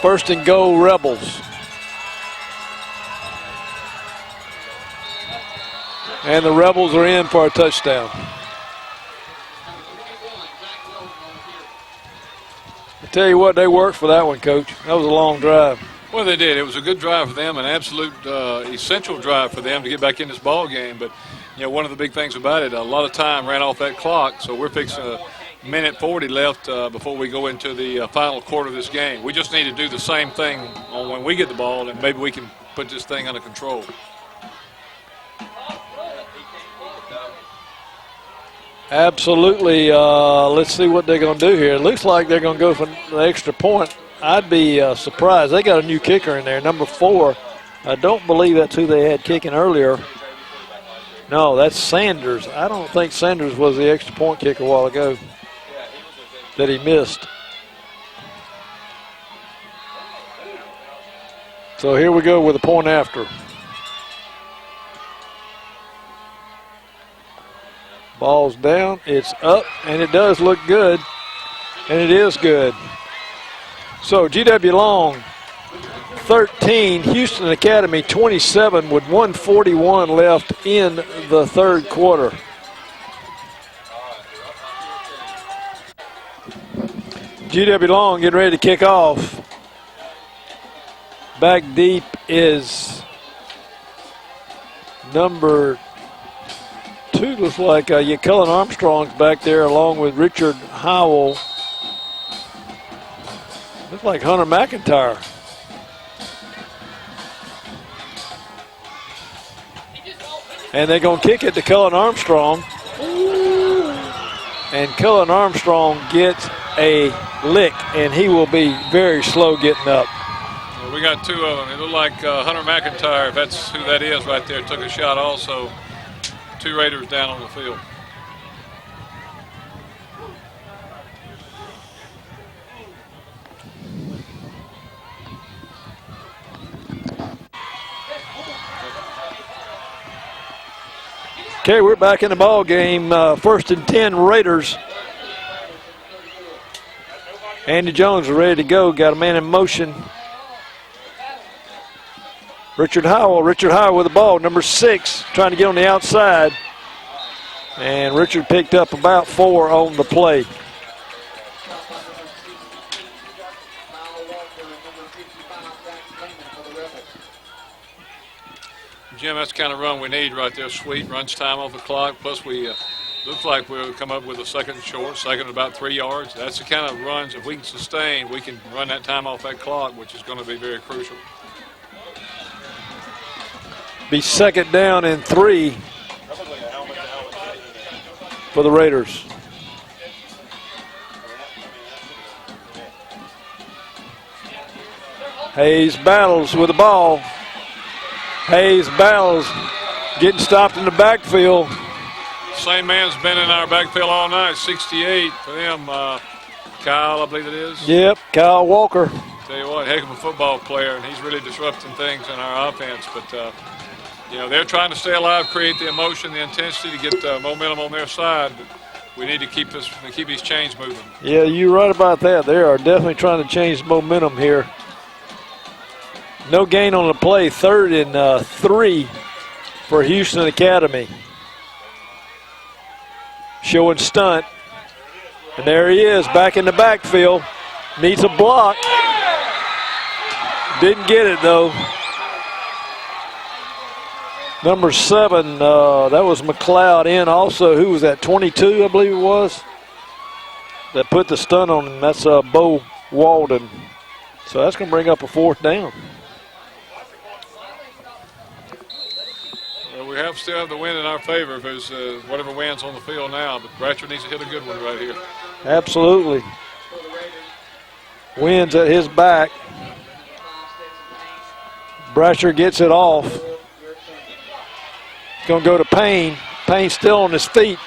1st and goal, Rebels. And the Rebels are in for a touchdown. I tell you what, they worked for that one, Coach. That was a long drive.
Well, they did. It was a good drive for them, an absolute essential drive for them to get back in this ball game. But, one of the big things about it, a lot of time ran off that clock, so we're fixing a minute 40 left before we go into the final quarter of this game. We just need to do the same thing on when we get the ball, and maybe we can put this thing under control.
Absolutely. Let's see what they're going to do here. It looks like they're going to go for the extra point. I'd be surprised. They got a new kicker in there, number 4. I don't believe that's who they had kicking earlier. No, that's Sanders. I don't think Sanders was the extra point kicker a while ago that he missed. So here we go with a point after. Ball's down, it's up, and it does look good, and it is good. So GW Long 13, Houston Academy 27 with 1:41 left in the third quarter. GW Long getting ready to kick off. Back deep is number 2, looks like Cullen Armstrong's back there along with Richard Howell. Looks like Hunter McIntyre. And they're going to kick it to Cullen Armstrong. And Cullen Armstrong gets a lick, and he will be very slow getting up.
Well, we got 2 of them. It looked like Hunter McIntyre, if that's who that is right there, took a shot also. 2 Raiders down on the field.
Okay, we're back in the ball game. First and 10 Raiders. Andy Jones is ready to go. Got a man in motion. Richard Howell with the ball, number 6, trying to get on the outside. And Richard picked up about 4 on the play.
Jim, that's the kind of run we need right there. Sweet, runs time off the clock. Plus, we looks like we'll come up with a second short, second about 3 yards. That's the kind of runs, if we can sustain, we can run that time off that clock, which is going to be very crucial.
Be second down and 3 for the Raiders. Hayes battles with the ball. Hayes battles, getting stopped in the backfield.
Same man's been in our backfield all night, 68 for them. Kyle, I believe it is.
Yep, Kyle Walker.
Tell you what, heck of a football player, and he's really disrupting things in our offense. But, you know, they're trying to stay alive, create the emotion, the intensity to get momentum on their side. But we need to keep these chains moving.
Yeah, you're right about that. They are definitely trying to change momentum here. No gain on the play. 3rd and 3 for Houston Academy. Showing stunt. And there he is, back in the backfield. Needs a block. Didn't get it, though. Number 7, that was McLeod in also. Who was that, 22, I believe it was? That put the stunt on him. That's Bo Walden. So that's going to bring up a 4th down.
Well, we still have the win in our favor if it's whatever wins on the field now. But Bratcher needs to hit a good one right here.
Absolutely. Wins at his back. Bratcher gets it off. Going to go to Payne. Payne's still on his feet.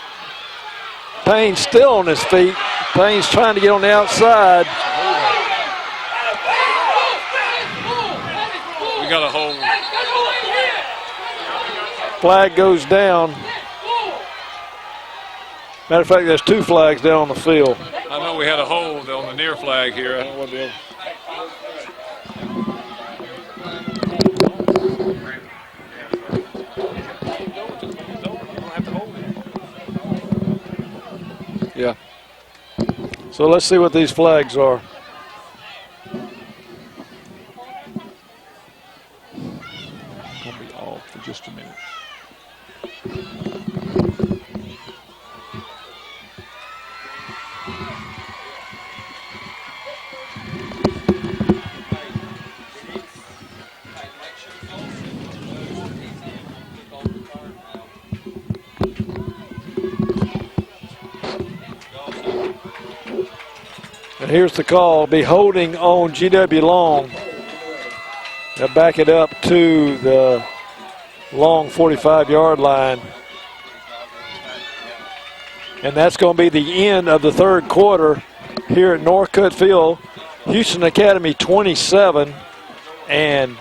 Payne's still on his feet. Payne's trying to get on the outside.
We got a hold.
Flag goes down. Matter of fact, there's 2 flags down on the field.
I know we had a hold on the near flag here. I don't know what the other. Yeah.
So let's see what these flags are.
Gonna be off for just a minute.
And here's the call. Be holding on G.W. Long. They'll back it up to the Long 45-yard line. And that's going to be the end of the 3rd quarter here at Northcutt Field. Houston Academy 27 and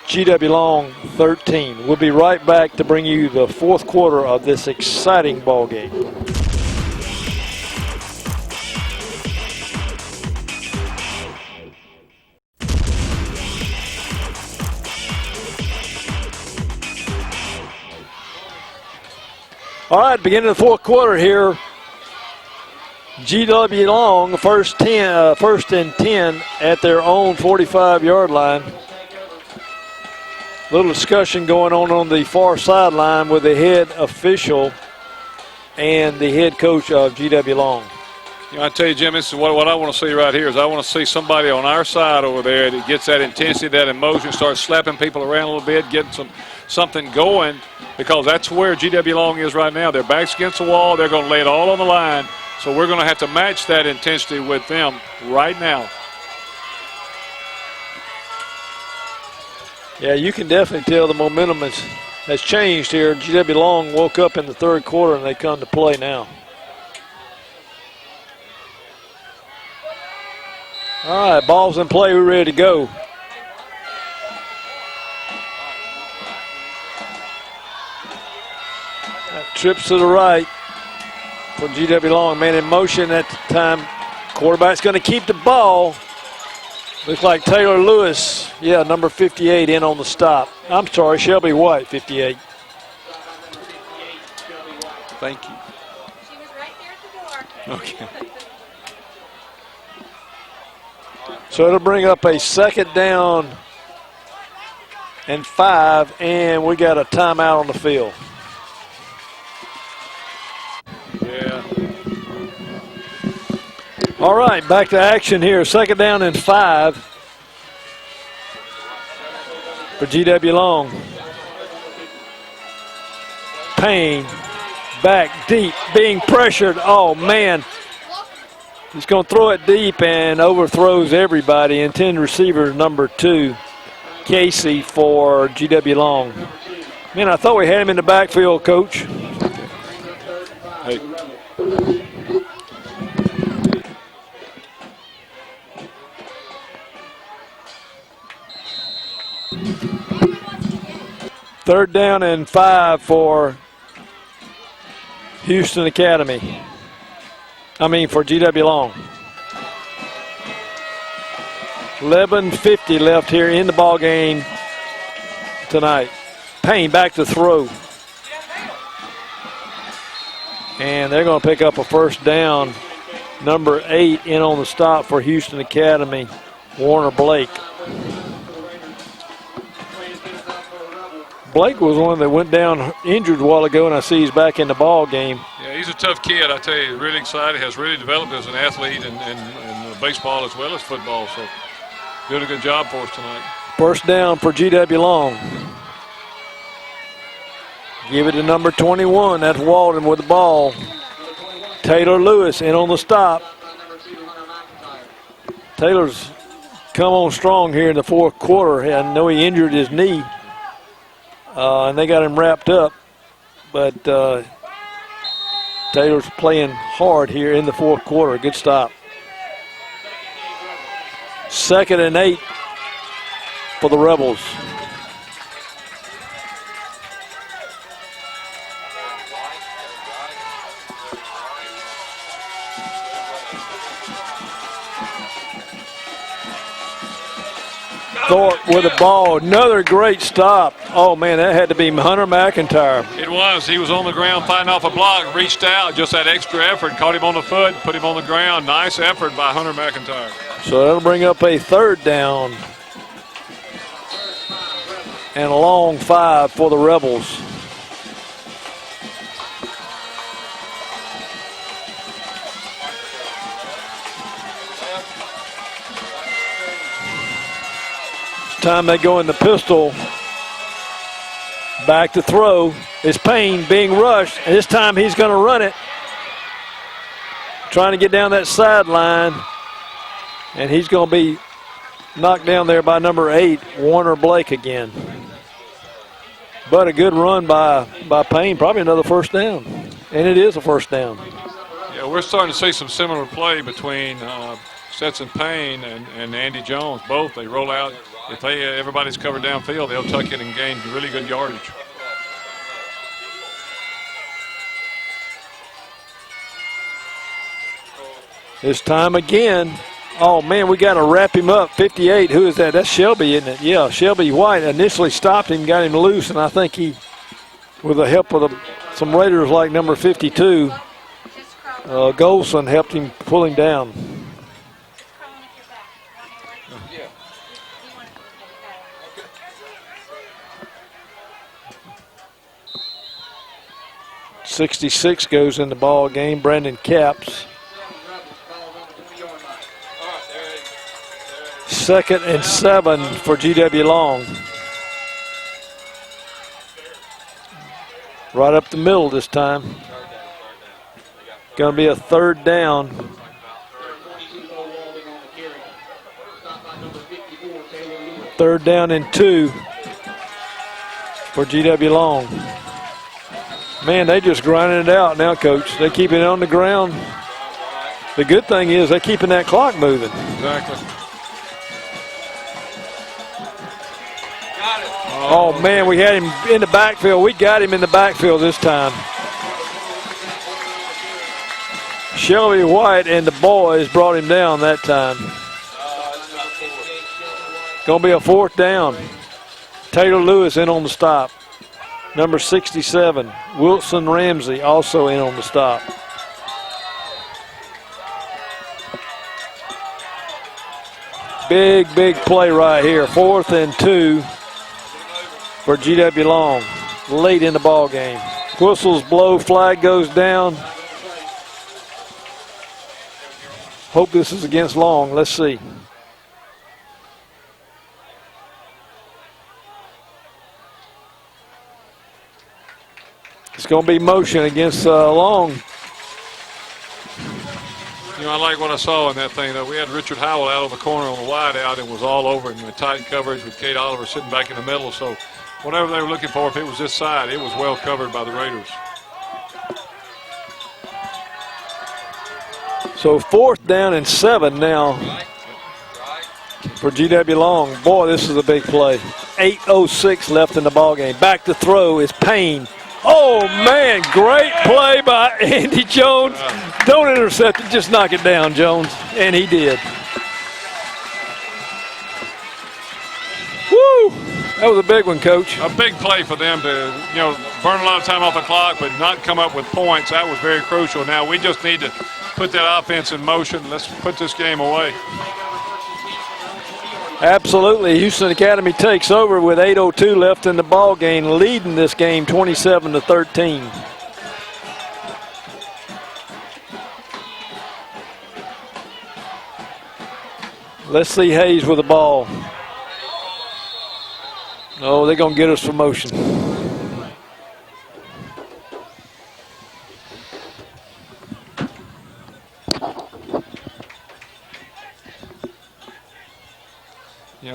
G.W. Long 13. We'll be right back to bring you the 4th quarter of this exciting ball game. All right, beginning of the 4th quarter here. G.W. Long, first and 10 at their own 45-yard line. Little discussion going on the far sideline with the head official and the head coach of G.W. Long.
You know, I tell you, Jim, this is what I want to see right here is I want to see somebody on our side over there that gets that intensity, that emotion, starts slapping people around a little bit, getting something going, because that's where G.W. Long is right now. Their back's against the wall. They're going to lay it all on the line. So we're going to have to match that intensity with them right now.
Yeah, you can definitely tell the momentum has changed here. G.W. Long woke up in the 3rd quarter, and they come to play now. All right, ball's in play. We're ready to go. Trips to the right for GW Long. Man in motion at the time. Quarterback's going to keep the ball. Looks like Taylor Lewis, yeah, number 58 in on the stop. I'm sorry, Shelby White, 58.
Thank you.
She was right there at the door.
Okay.
So it'll bring up a 2nd down and 5, and we got a timeout on the field.
Yeah.
All right, back to action here. 2nd down and 5 for GW Long. Payne back deep, being pressured. Oh, man. He's going to throw it deep and overthrows everybody. Intended receiver number 2, Casey, for GW Long. Man, I thought we had him in the backfield, Coach.
Hey.
Third down and 5 for Houston Academy. For GW Long. 11:50 left here in the ball game tonight. Payne back to throw. And they're going to pick up a 1st down. Number 8 in on the stop for Houston Academy, Warner Blake. Blake was one that went down injured a while ago, and I see he's back in the ball game.
Yeah, he's a tough kid. I tell you, really excited. Has really developed as an athlete in baseball as well as football. So, doing a good job for us tonight.
1st down for GW Long. Give it to number 21. That's Walden with the ball. Taylor Lewis in on the stop. Taylor's come on strong here in the 4th quarter. I know he injured his knee. And they got him wrapped up, but Taylor's playing hard here in the 4th quarter. Good stop. 2nd and 8 for the Rebels. Thorpe with the ball. Another great stop. Oh, man, that had to be Hunter McIntyre.
It was. He was on the ground fighting off a block, reached out, just that extra effort, caught him on the foot, put him on the ground. Nice effort by Hunter McIntyre.
So that'll bring up a 3rd down and a long 5 for the Rebels. Time they go in the pistol. Back to throw. It's Payne being rushed. And this time he's going to run it. Trying to get down that sideline. And he's going to be knocked down there by number 8, Warner Blake again. But a good run by Payne. Probably another 1st down. And it is a 1st down.
Yeah, we're starting to see some similar play between Stetson Payne and Andy Jones. Both, they roll out. If everybody's covered downfield, they'll tuck it and gain really good yardage.
This time again. Oh, man, we got to wrap him up. 58, who is that? That's Shelby, isn't it? Yeah, Shelby White initially stopped him, got him loose, and I think he, with the help of some Raiders like number 52, Golson helped him pull him down. 66 goes in the ball game. Brandon Capps. 2nd and 7 for GW Long. Right up the middle this time. Going to be a 3rd down. Third down and 2 for GW Long. Man, they just grinding it out now, Coach. They keep it on the ground. The good thing is they're keeping that clock moving.
Exactly.
Oh, man, we had him in the backfield. We got him in the backfield this time. Shelby White and the boys brought him down that time. Going to be a 4th down. Taylor Lewis in on the stop. Number 67, Wilson Ramsey, also in on the stop. Big play right here. 4th and 2 for GW Long late in the ball game. Whistles blow, flag goes down. Hope this is against Long. Let's see. It's going to be motion against Long.
You know, I like what I saw in that thing, though. We had Richard Howell out on the corner on the wide out and was all over in the tight coverage with Kate Oliver sitting back in the middle. So whatever they were looking for, if it was this side, it was well covered by the Raiders.
So 4th down and 7 now for GW Long. Boy, this is a big play. 8:06 left in the ball game. Back to throw is Payne. Oh, man, great play by Andy Jones. Don't intercept it, just knock it down, Jones. And he did. Woo! That was a big one, Coach.
A big play for them to, burn a lot of time off the clock, but not come up with points. That was very crucial. Now we just need to put that offense in motion. Let's put this game away.
Absolutely. Houston Academy takes over with 8:02 left in the ball game, leading this game 27-13. Let's see Hayes with the ball. Oh, they're going to get us for motion.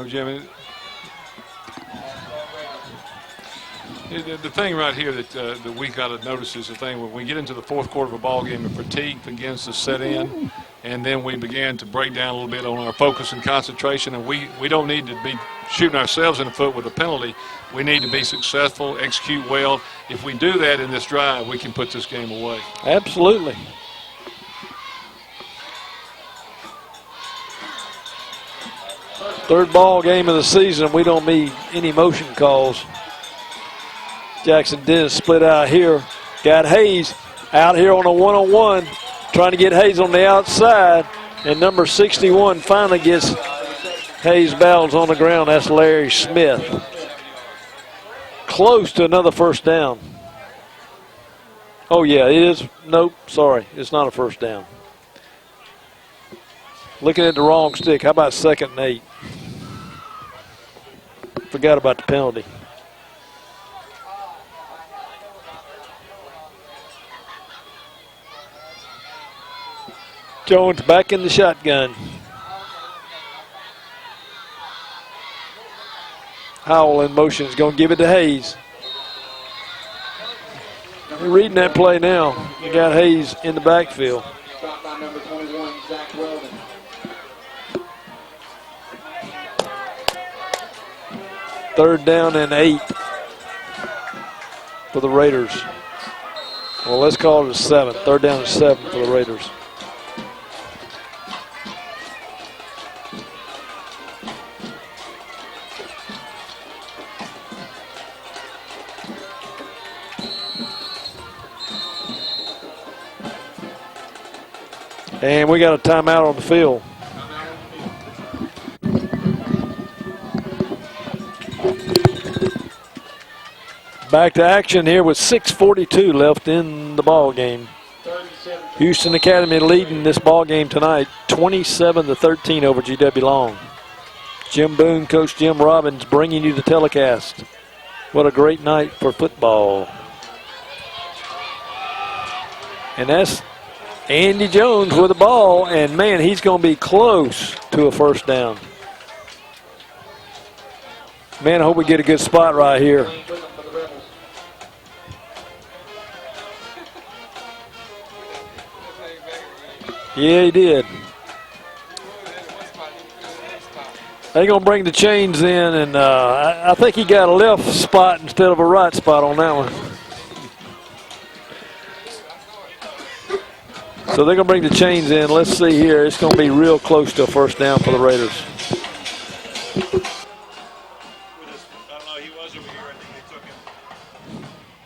Jimmy, the thing right here that we got to notice is the thing when we get into the 4th quarter of a ball game, and fatigue begins to set in, and then we began to break down a little bit on our focus and concentration, and we don't need to be shooting ourselves in the foot with a penalty. We need to be successful, execute well. If we do that in this drive, we can put this game away.
Absolutely. Third ball game of the season. We don't need any motion calls. Jackson Dennis split out here. Got Hayes out here on a one-on-one. Trying to get Hayes on the outside. And number 61 finally gets Hayes Bowles on the ground. That's Larry Smith. Close to another 1st down. Oh, yeah, it is. Nope, sorry. It's not a 1st down. Looking at the wrong stick. How about 2nd and 8? Forgot about the penalty. Jones back in the shotgun. Howell in motion is going to give it to Hayes. You're reading that play now. You got Hayes in the backfield.
Stopped by number 21, Zach Weldon.
Third down and 8 for the Raiders. Well, let's call it a 7. 3rd down and 7 for the Raiders. And we got a timeout on the field. Back to action here with 6:42 left in the ball game. Houston Academy leading this ball game tonight, 27-13 over GW Long. Jim Boone, Coach Jim Robbins bringing you the telecast. What a great night for football. And that's Andy Jones with the ball, and man, he's going to be close to a 1st down. Man, I hope we get a good spot right here. Yeah, he did. They're going to bring the chains in, and I think he got a left spot instead of a right spot on that one. So they're going to bring the chains in. Let's see here. It's going to be real close to a first down for the Raiders.
I don't know, he was over here. I think they took him.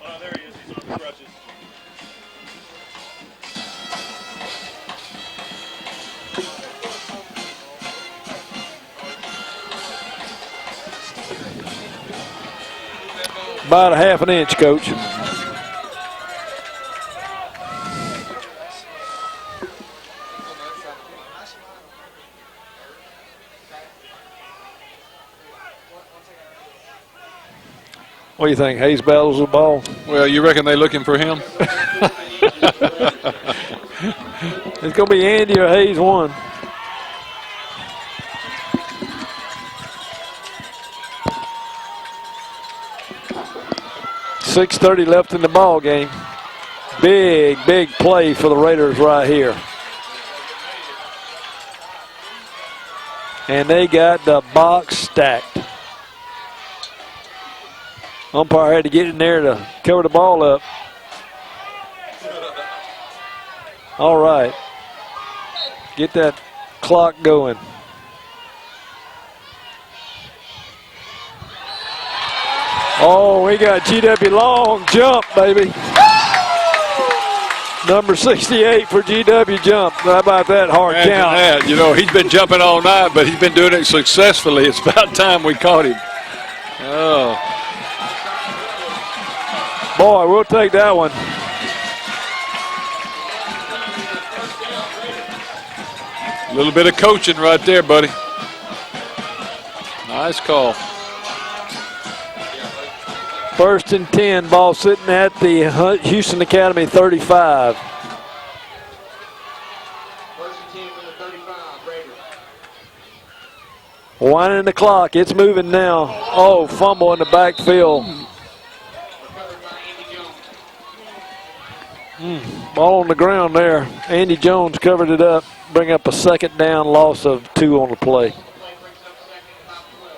Oh, there he is. He's on the crutches.
About a half an inch, Coach. What do you think? Hayes battles the ball.
Well, you reckon they looking for him?
It's going to be Andy or Hayes one. .6:30 left in the ball game. Big play for the Raiders right here. And they got the box stacked. Umpire had to get in there to cover the ball up. All right. Get that clock going. Oh, we got GW long jump, baby. Number 68 for GW jump. How about that hard
Imagine
count?
that. You know, he's been jumping all night, but he's been doing it successfully. It's about time we caught him. Oh.
Boy, we'll take that one.
A little bit of coaching right there, buddy. Nice call.
1st and 10, ball sitting at the Houston Academy 35.
1st and 10 from the 35, Raiders.
Winding the clock, it's moving now. Oh, fumble in the backfield.
Recovered by Andy Jones.
Ball on the ground there. Andy Jones covered it up. Bring up a 2nd down, loss of 2 on the play.
Play brings up 2nd and about 12.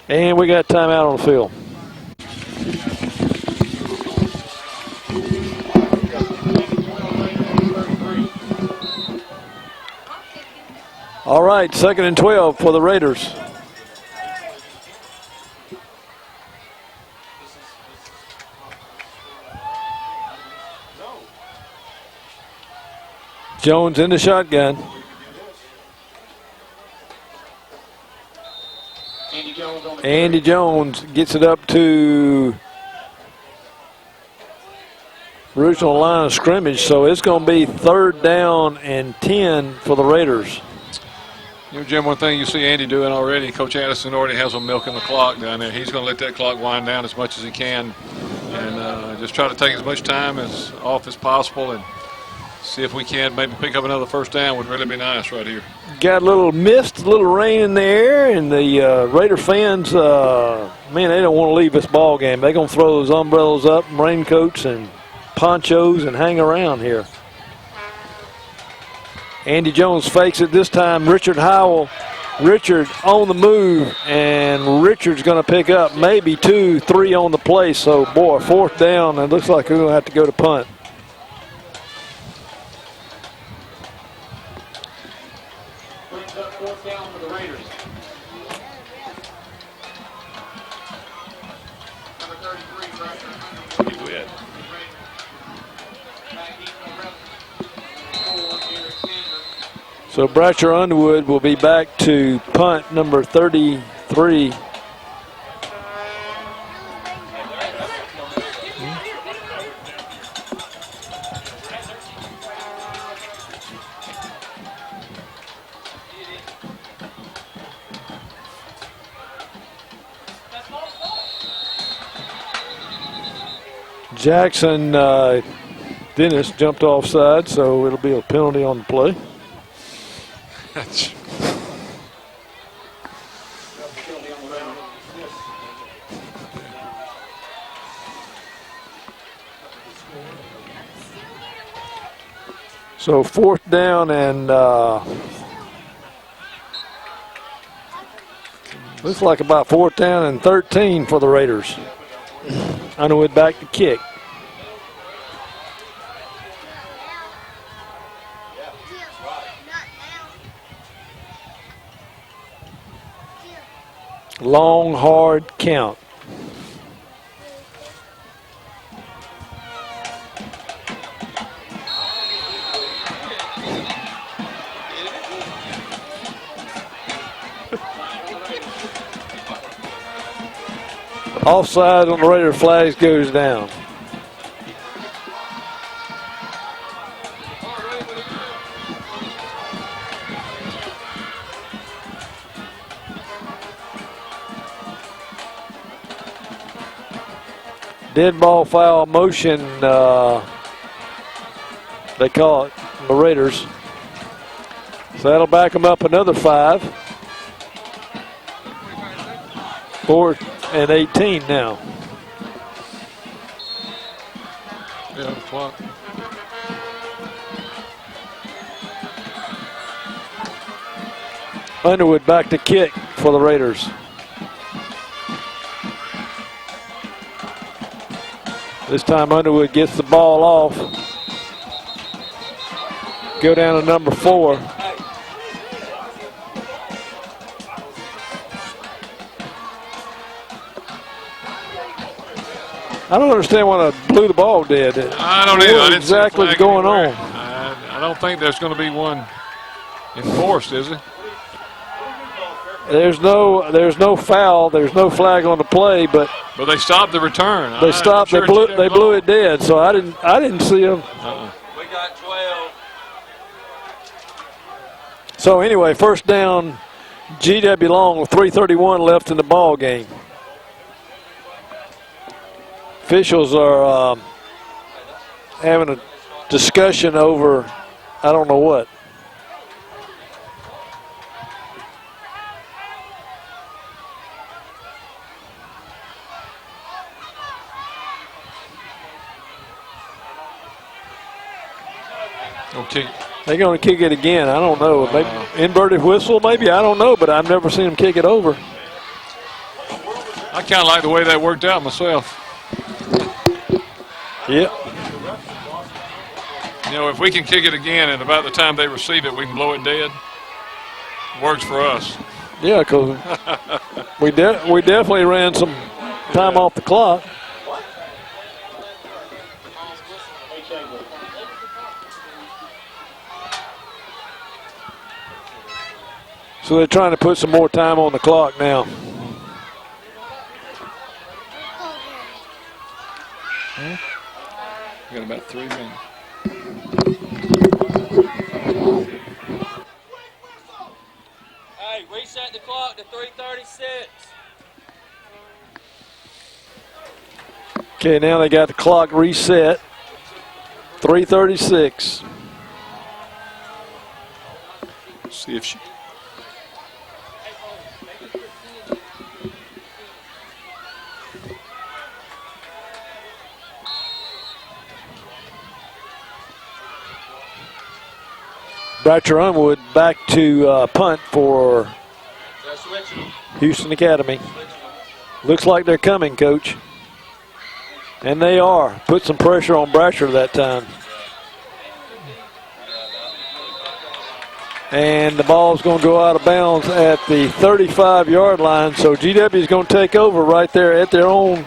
And we got timeout on the field. All right, 2nd and 12 for the Raiders. Jones in the shotgun.
Andy Jones on the
Andy Jones gets it up to original line of scrimmage, so it's going to be 3rd down and 10 for the Raiders.
You know, Jim, one thing you see Andy doing already, Coach Addison already has him milking the clock down there. He's going to let that clock wind down as much as he can and just try to take as much time as off as possible and see if we can maybe pick up another 1st down would really be nice right here.
Got a little mist, a little rain in the air, and the Raider fans, man, they don't want to leave this ball game. They're going to throw those umbrellas up, and raincoats and ponchos, and hang around here. Andy Jones fakes it this time. Richard Howell. Richard on the move, and Richard's going to pick up maybe 2, 3 on the play. So, boy, 4th down, and it looks like we're going to have to go to punt.
brings up 4th down for the Raiders. Number 33, Bradford. Back deep in the rep. 4, Eric Sanders.
So Bratcher Underwood will be back to punt number 33. Jackson Dennis jumped offside, so it'll be a penalty on the play. So 4th down and Looks like about 4th down and 13 for the Raiders. Underwood back to kick. Long, hard count. Offside on the Raider flags goes down. Dead ball foul motion, they call it, the Raiders. So that'll back them up another 5. 4th and 18 now.
Yeah, the clock.
Underwood back to kick for the Raiders. This time Underwood gets the ball off. Go down to number 4. I don't understand why they blew the ball dead.
I don't either.
What exactly is going on?
I don't think there's going to be one enforced, is it?
There's no foul. There's no flag on the play, but
they stopped the return.
They stopped. They blew it dead. So I didn't see them.
We got 12.
So anyway, 1st down, GW Long with 3:31 left in the ball game. Officials are having a discussion over, I don't know what.
Okay.
They're going to kick it again. I don't know. Maybe inverted whistle, maybe. I don't know, but I've never seen them kick it over.
I kind of like the way that worked out myself.
Yep.
You know, if we can kick it again and about the time they receive it, we can blow it dead. Works for us.
Yeah, because we definitely ran some time off the clock. So they're trying to put some more time on the clock now.
We got about 3 minutes.
Hey, reset the clock to 3:36.
Okay, now they got the clock reset. 3:36.
See if she.
Bratcher Underwood back to punt for Houston Academy. Looks like they're coming, Coach. And they are. Put some pressure on Bratcher that time. And the ball's going to go out of bounds at the 35-yard line. So GW is going to take over right there at their own,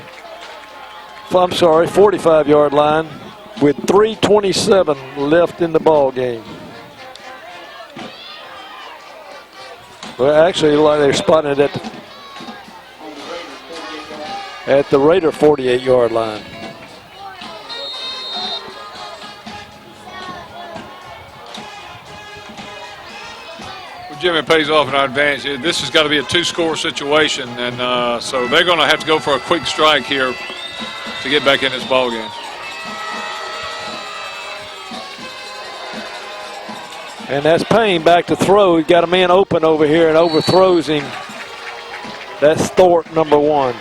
45-yard line with 3:27 left in the ball game. Well, actually, like they're spotting it at the Raider 48-yard line.
Well, Jimmy, it pays off in our advantage. This has got to be a 2-score situation, and so they're going to have to go for a quick strike here to get back in this ball game.
And that's Payne back to throw. He's got a man open over here and overthrows him. That's Thorpe, number 1.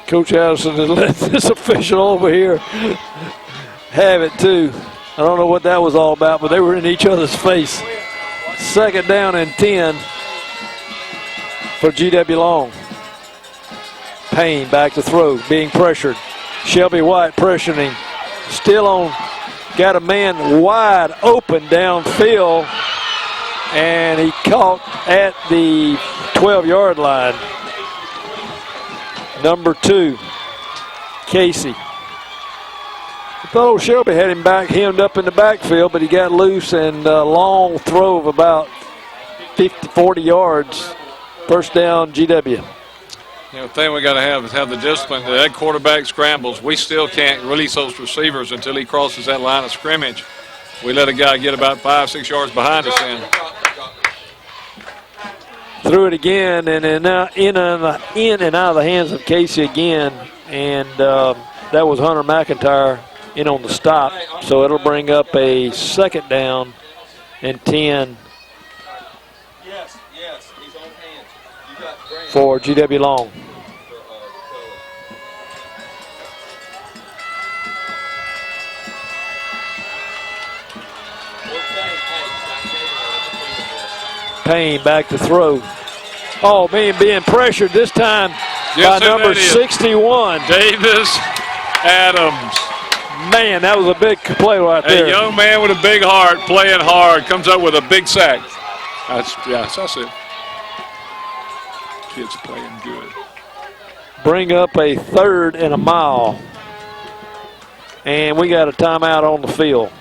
Coach Addison has let this official over here have it too. I don't know what that was all about, but they were in each other's face. 2nd down and 10 for GW Long. Payne back to throw, being pressured. Shelby White pressuring. Still on, got a man wide open downfield, and he caught at the 12-yard line. Number 2, Casey. I thought old Shelby had him hemmed up in the backfield, but he got loose, and a long throw of about 40 yards. 1st down, GW.
The thing we got to have is have the discipline. That quarterback scrambles. We still can't release those receivers until he crosses that line of scrimmage. We let a guy get about 5-6 yards behind us in.
Threw it again, and in and out of the hands of Casey again, and that was Hunter McIntyre in on the stop. So it'll bring up a 2nd down and 10 for GW Long. Payne back to throw. Oh, man, being pressured this time by number 61.
Davis Adams.
Man, that was a big play right there.
A young man with a big heart playing hard comes up with a big sack. That's it. Kids playing good.
Bring up a 3rd and a mile. And we got a timeout on the field.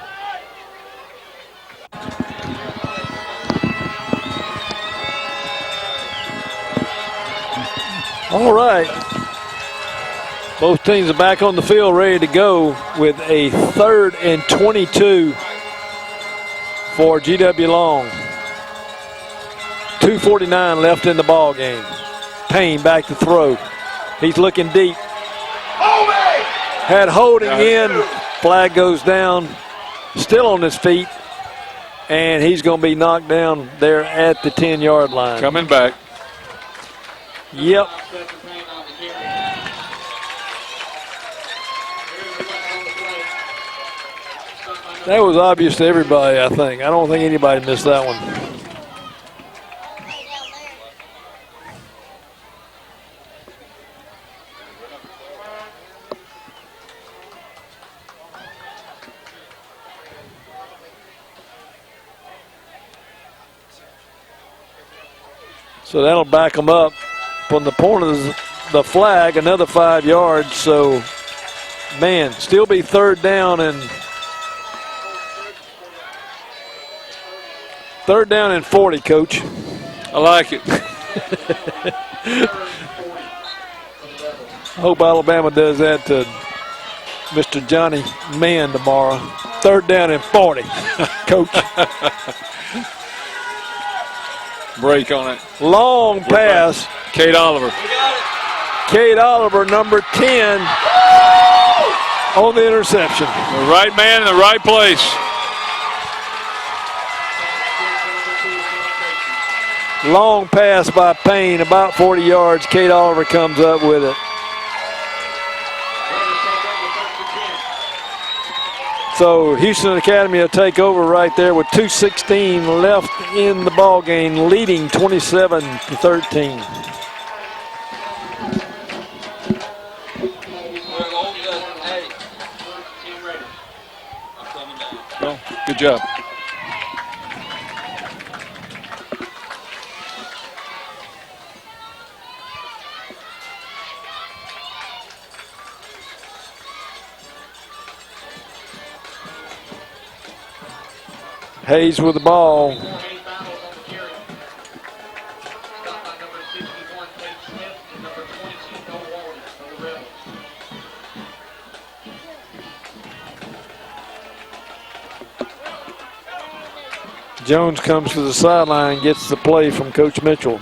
All right. Both teams are back on the field ready to go with a 3rd and 22 for GW Long. 2:49 left in the ball game. Payne back to throw. He's looking deep. Had holding in. Flag goes down. Still on his feet. And he's going to be knocked down there at the 10-yard line.
Coming back.
Yep. That was obvious to everybody, I think. I don't think anybody missed that one. So that'll back them up from the point of the flag, another 5 yards. So, man, still be 3rd down and 40, Coach.
I like it.
I hope Alabama does that to Mr. Johnny Mann tomorrow. 3rd down and 40, Coach.
Break on it.
Long pass.
Cade Oliver.
Cade Oliver, number 10, on the interception.
The right man in the right place.
Long pass by Payne, about 40 yards. Cade Oliver comes up with it. So Houston Academy will take over right there with 2:16 left in the ball game, leading 27-13.
Well, good job.
Hayes with the ball. Jones comes to the sideline and gets the play from Coach Mitchell.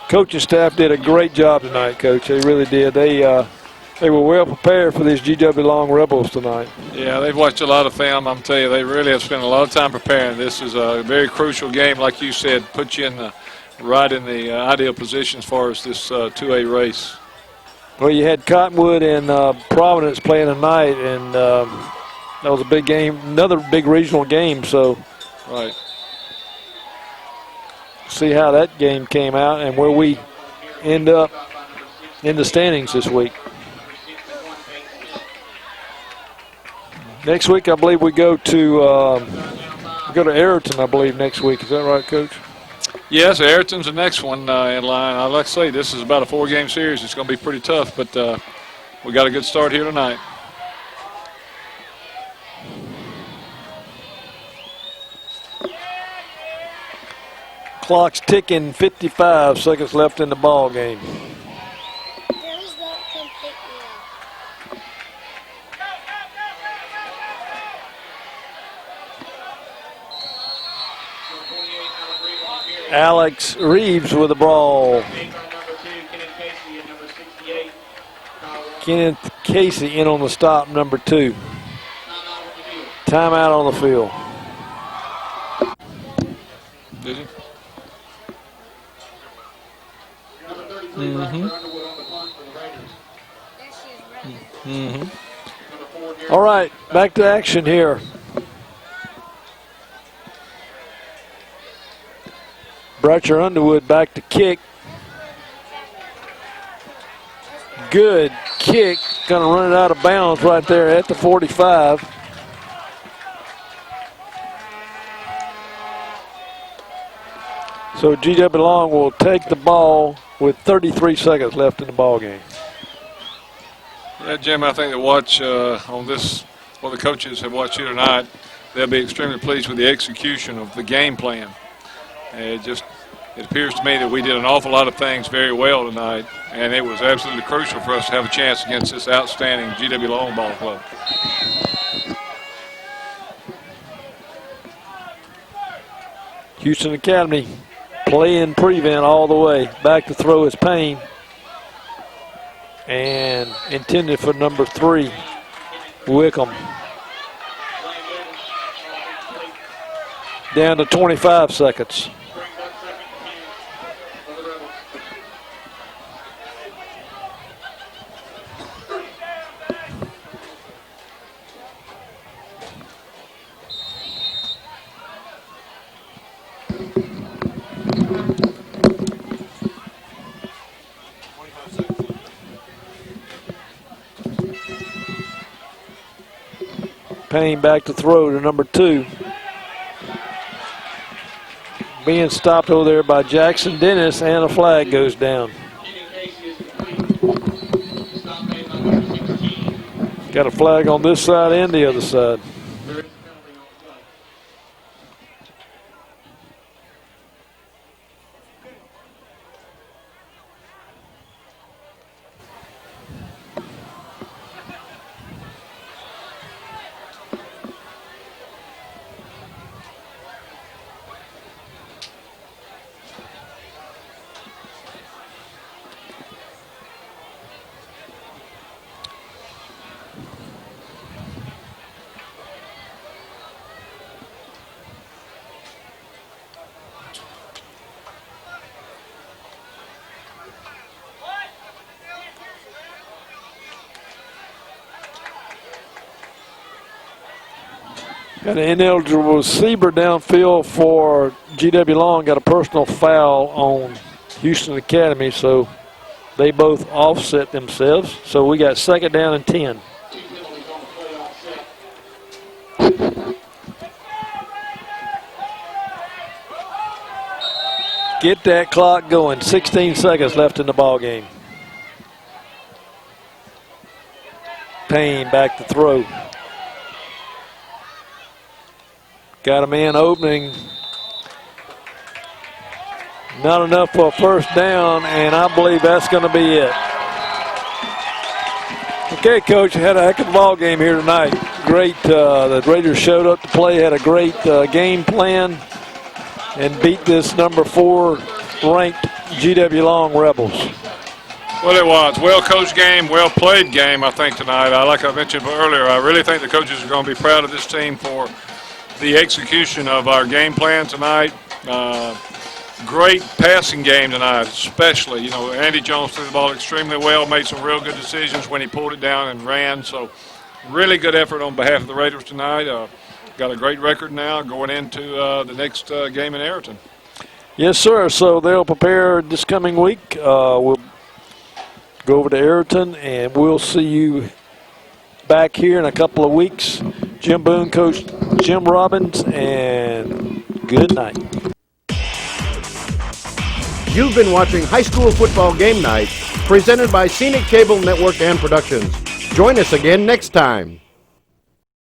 Coaching staff did a great job tonight, Coach. They really did. They were well prepared for these GW Long Rebels tonight.
Yeah, they've watched a lot of film. I'm telling you, they really have spent a lot of time preparing. This is a very crucial game, like you said, put you in right in the ideal position as far as this 2A race.
Well, you had Cottonwood and Providence playing tonight, and that was a big game, another big regional game. So,
Right.
see how that game came out and where we end up in the standings this week. Next week, I believe we go to Ayrton, I believe, next week. Is that right, Coach?
Yes, Ayrton's the next one in line. I'd like to say this is about a 4-game series. It's going to be pretty tough, but we got a good start here tonight.
Clock's ticking, 55 seconds left in the ball game.
Those won't come pick me up.
Alex Reeves with the ball. Kenneth Casey in on the stop, number 2. Timeout on the field.
Did he?
All right, back to action here. Bratcher Underwood back to kick. Good kick. Going to run it out of bounds right there at the 45. So GW Long will take the ball with 33 seconds left in the ball game.
Yeah, Jim, I think that watch on this, what the coaches have watched here tonight, they'll be extremely pleased with the execution of the game plan. It appears to me that we did an awful lot of things very well tonight, and it was absolutely crucial for us to have a chance against this outstanding GW Long ball club.
Houston Academy playing prevent all the way. Back to throw is Payne. And intended for number 3, Wickham. Down to 25 seconds. Payne back to throw to number 2. Being stopped over there by Jackson Dennis, and a flag goes down. Got a flag on this side and the other side. Got an ineligible receiver downfield for GW Long. Got a personal foul on Houston Academy, so they both offset themselves. So we got 2nd down and 10. Get that clock going. 16 seconds left in the ball game. Payne back to throw. Got a man opening. Not enough for a first down, and I believe that's going to be it. Okay, Coach, had a heck of a ball game here tonight. Great. The Raiders showed up to play, had a great game plan, and beat this number 4 ranked GW Long Rebels.
Well, it was. Well-coached game, well-played game, I think, tonight. Like I mentioned earlier, I really think the coaches are going to be proud of this team for the execution of our game plan tonight. great passing game tonight, especially. You know, Andy Jones threw the ball extremely well, made some real good decisions when he pulled it down and ran. So really good effort on behalf of the Raiders tonight. Got a great record now going into the next game in Ayrton.
Yes, sir. So they'll prepare this coming week. We'll go over to Ayrton, and we'll see you back here in a couple of weeks. Jim Boone, Coach Jim Robbins, and good night.
You've been watching High School Football Game Night, presented by Scenic Cable Network and Productions. Join us again next time.